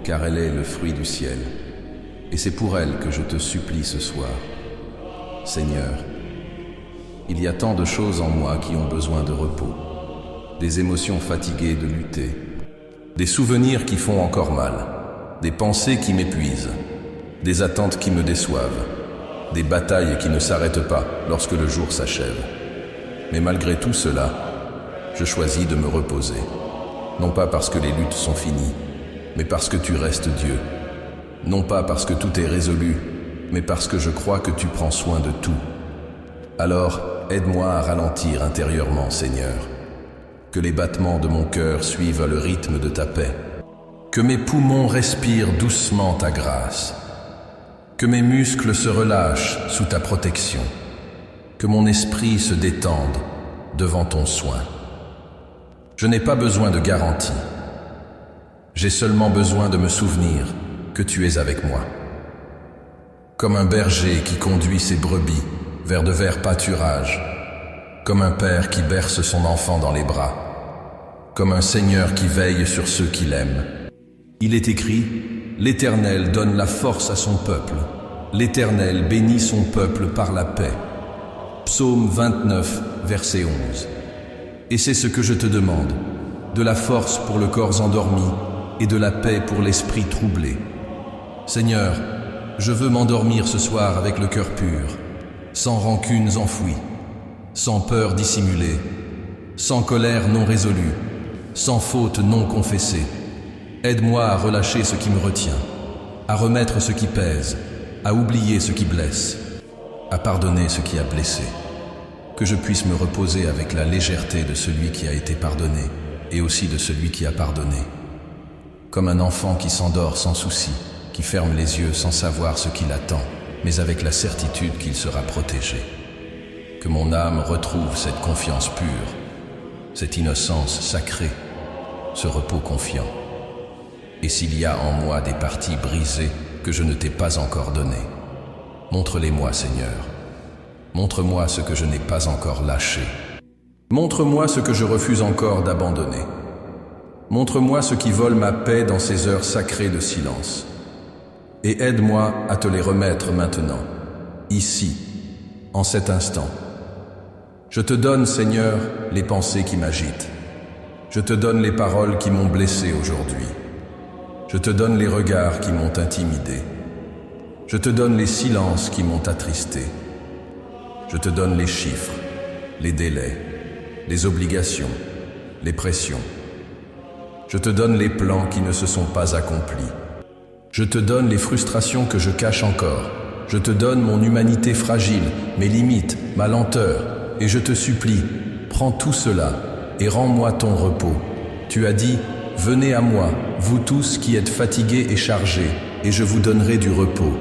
car elle est le fruit du ciel. Et c'est pour elle que je te supplie ce soir. Seigneur, il y a tant de choses en moi qui ont besoin de repos, des émotions fatiguées de lutter, des souvenirs qui font encore mal, des pensées qui m'épuisent, des attentes qui me déçoivent, des batailles qui ne s'arrêtent pas lorsque le jour s'achève. Mais malgré tout cela, je choisis de me reposer. Non pas parce que les luttes sont finies, mais parce que tu restes Dieu. Non pas parce que tout est résolu, mais parce que je crois que tu prends soin de tout. Alors, aide-moi à ralentir intérieurement, Seigneur. Que les battements de mon cœur suivent le rythme de ta paix. Que mes poumons respirent doucement ta grâce. Que mes muscles se relâchent sous ta protection. Que mon esprit se détende devant ton soin. Je n'ai pas besoin de garantie. J'ai seulement besoin de me souvenir que tu es avec moi. Comme un berger qui conduit ses brebis vers de verts pâturages, comme un père qui berce son enfant dans les bras, comme un Seigneur qui veille sur ceux qui l'aiment. Il est écrit, l'Éternel donne la force à son peuple. L'Éternel bénit son peuple par la paix. Psaume 29, verset 11. Et c'est ce que je te demande, de la force pour le corps endormi et de la paix pour l'esprit troublé. Seigneur, je veux m'endormir ce soir avec le cœur pur, sans rancunes enfouies, sans peur dissimulée, sans colère non résolue, sans faute non confessée. Aide-moi à relâcher ce qui me retient, à remettre ce qui pèse, à oublier ce qui blesse, à pardonner ce qui a blessé. Que je puisse me reposer avec la légèreté de celui qui a été pardonné et aussi de celui qui a pardonné. Comme un enfant qui s'endort sans souci, qui ferme les yeux sans savoir ce qui l'attend, mais avec la certitude qu'il sera protégé. Que mon âme retrouve cette confiance pure, cette innocence sacrée, ce repos confiant. Et s'il y a en moi des parties brisées que je ne t'ai pas encore données, montre-les-moi, Seigneur. Montre-moi ce que je n'ai pas encore lâché. Montre-moi ce que je refuse encore d'abandonner. Montre-moi ce qui vole ma paix dans ces heures sacrées de silence. Et aide-moi à te les remettre maintenant, ici, en cet instant. Je te donne, Seigneur, les pensées qui m'agitent. Je te donne les paroles qui m'ont blessé aujourd'hui. Je te donne les regards qui m'ont intimidé. Je te donne les silences qui m'ont attristé. Je te donne les chiffres, les délais, les obligations, les pressions. Je te donne les plans qui ne se sont pas accomplis. Je te donne les frustrations que je cache encore. Je te donne mon humanité fragile, mes limites, ma lenteur. Et je te supplie, prends tout cela et rends-moi ton repos. Tu as dit, venez à moi, vous tous qui êtes fatigués et chargés, et je vous donnerai du repos.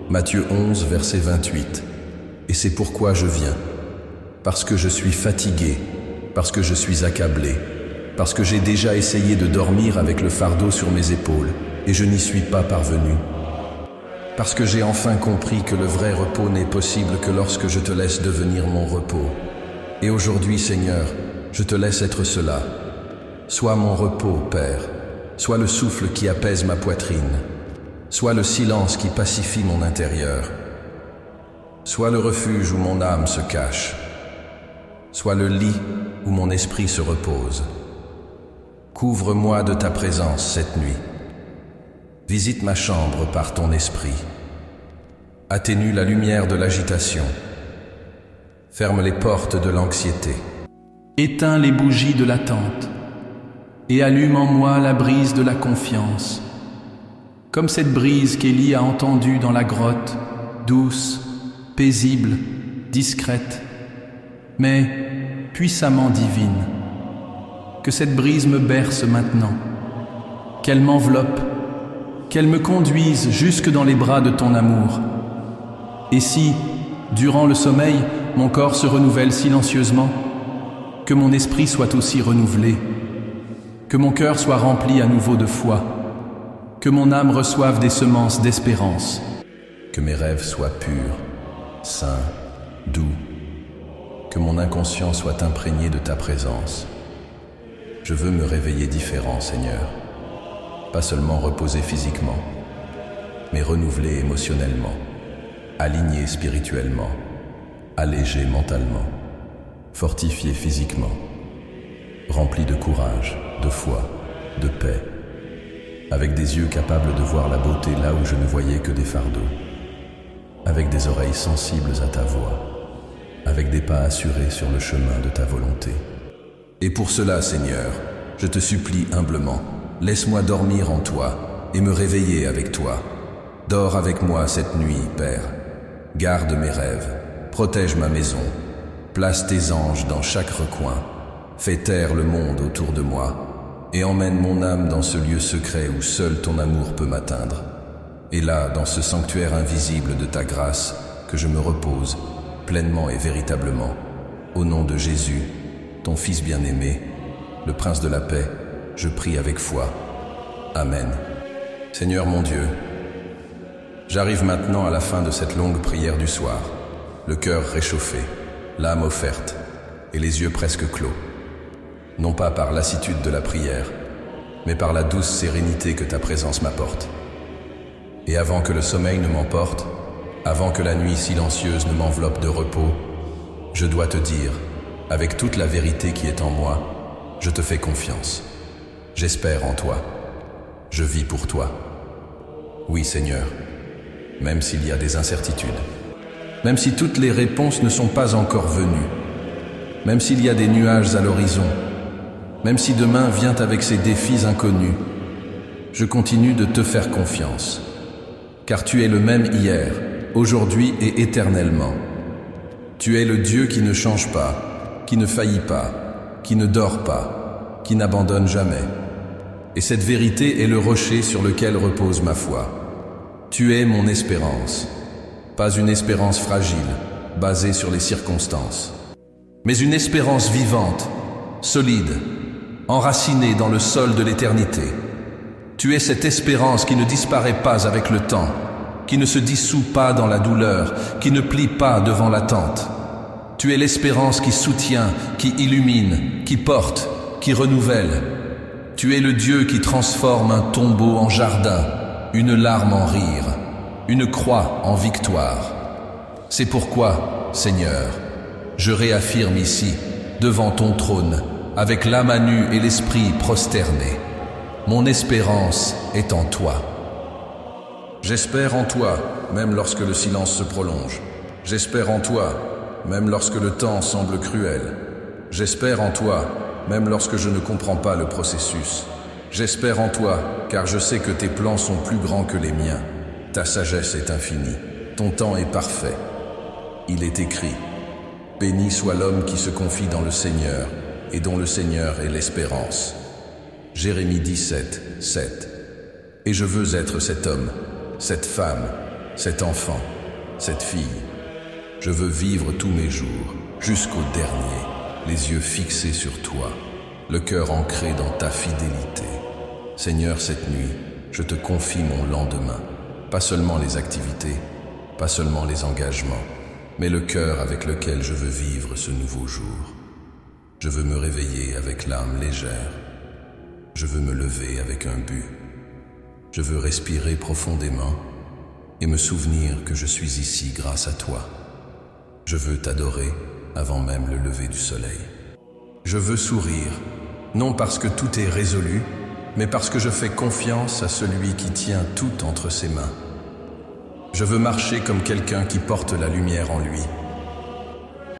Matthieu 11, verset 28. Et c'est pourquoi je viens. Parce que je suis fatigué, parce que je suis accablé, parce que j'ai déjà essayé de dormir avec le fardeau sur mes épaules, et je n'y suis pas parvenu. Parce que j'ai enfin compris que le vrai repos n'est possible que lorsque je te laisse devenir mon repos. Et aujourd'hui, Seigneur, je te laisse être cela. Sois mon repos, Père. Sois le souffle qui apaise ma poitrine. Sois le silence qui pacifie mon intérieur. Sois le refuge où mon âme se cache. Sois le lit où mon esprit se repose. Couvre-moi de ta présence cette nuit. Visite ma chambre par ton esprit. Atténue la lumière de l'agitation. Ferme les portes de l'anxiété. Éteins les bougies de l'attente et allume en moi la brise de la confiance. Comme cette brise qu'Élie a entendue dans la grotte, douce, paisible, discrète. Mais puissamment divine. Que cette brise me berce maintenant, qu'elle m'enveloppe, qu'elle me conduise jusque dans les bras de ton amour. Et si, durant le sommeil, mon corps se renouvelle silencieusement, que mon esprit soit aussi renouvelé, que mon cœur soit rempli à nouveau de foi, que mon âme reçoive des semences d'espérance. Que mes rêves soient purs, sains, doux, que mon inconscient soit imprégné de ta présence. Je veux me réveiller différent, Seigneur, pas seulement reposer physiquement, mais renouvelé émotionnellement, aligné spirituellement, allégé mentalement, fortifié physiquement, rempli de courage, de foi, de paix, avec des yeux capables de voir la beauté là où je ne voyais que des fardeaux, avec des oreilles sensibles à ta voix, avec des pas assurés sur le chemin de ta volonté. Et pour cela, Seigneur, je te supplie humblement, laisse-moi dormir en toi et me réveiller avec toi. Dors avec moi cette nuit, Père. Garde mes rêves, protège ma maison, place tes anges dans chaque recoin, fais taire le monde autour de moi et emmène mon âme dans ce lieu secret où seul ton amour peut m'atteindre. Et là, dans ce sanctuaire invisible de ta grâce, que je me repose, pleinement et véritablement, au nom de Jésus, ton Fils bien-aimé, le Prince de la paix, je prie avec foi. Amen. Seigneur mon Dieu, j'arrive maintenant à la fin de cette longue prière du soir, le cœur réchauffé, l'âme offerte et les yeux presque clos, non pas par lassitude de la prière, mais par la douce sérénité que ta présence m'apporte. Et avant que le sommeil ne m'emporte, avant que la nuit silencieuse ne m'enveloppe de repos, je dois te dire, avec toute la vérité qui est en moi, je te fais confiance. J'espère en toi. Je vis pour toi. Oui, Seigneur, même s'il y a des incertitudes, même si toutes les réponses ne sont pas encore venues, même s'il y a des nuages à l'horizon, même si demain vient avec ses défis inconnus, je continue de te faire confiance. Car tu es le même hier, aujourd'hui et éternellement. Tu es le Dieu qui ne change pas, qui ne faillit pas, qui ne dort pas, qui n'abandonne jamais. Et cette vérité est le rocher sur lequel repose ma foi. Tu es mon espérance, pas une espérance fragile, basée sur les circonstances, mais une espérance vivante, solide, enracinée dans le sol de l'éternité. Tu es cette espérance qui ne disparaît pas avec le temps, qui ne se dissout pas dans la douleur, qui ne plie pas devant l'attente. Tu es l'espérance qui soutient, qui illumine, qui porte, qui renouvelle. Tu es le Dieu qui transforme un tombeau en jardin, une larme en rire, une croix en victoire. C'est pourquoi, Seigneur, je réaffirme ici, devant ton trône, avec l'âme à nu et l'esprit prosterné. Mon espérance est en toi. J'espère en toi, même lorsque le silence se prolonge. J'espère en toi, même lorsque le temps semble cruel. J'espère en toi, même lorsque je ne comprends pas le processus. J'espère en toi, car je sais que tes plans sont plus grands que les miens. Ta sagesse est infinie. Ton temps est parfait. Il est écrit: béni soit l'homme qui se confie dans le Seigneur et dont le Seigneur est l'espérance. Jérémie 17, 7. Et je veux être cet homme, cette femme, cet enfant, cette fille. Je veux vivre tous mes jours, jusqu'au dernier, les yeux fixés sur toi, le cœur ancré dans ta fidélité. Seigneur, cette nuit, je te confie mon lendemain, pas seulement les activités, pas seulement les engagements, mais le cœur avec lequel je veux vivre ce nouveau jour. Je veux me réveiller avec l'âme légère. Je veux me lever avec un but. Je veux respirer profondément et me souvenir que je suis ici grâce à toi. Je veux t'adorer avant même le lever du soleil. Je veux sourire, non parce que tout est résolu, mais parce que je fais confiance à celui qui tient tout entre ses mains. Je veux marcher comme quelqu'un qui porte la lumière en lui,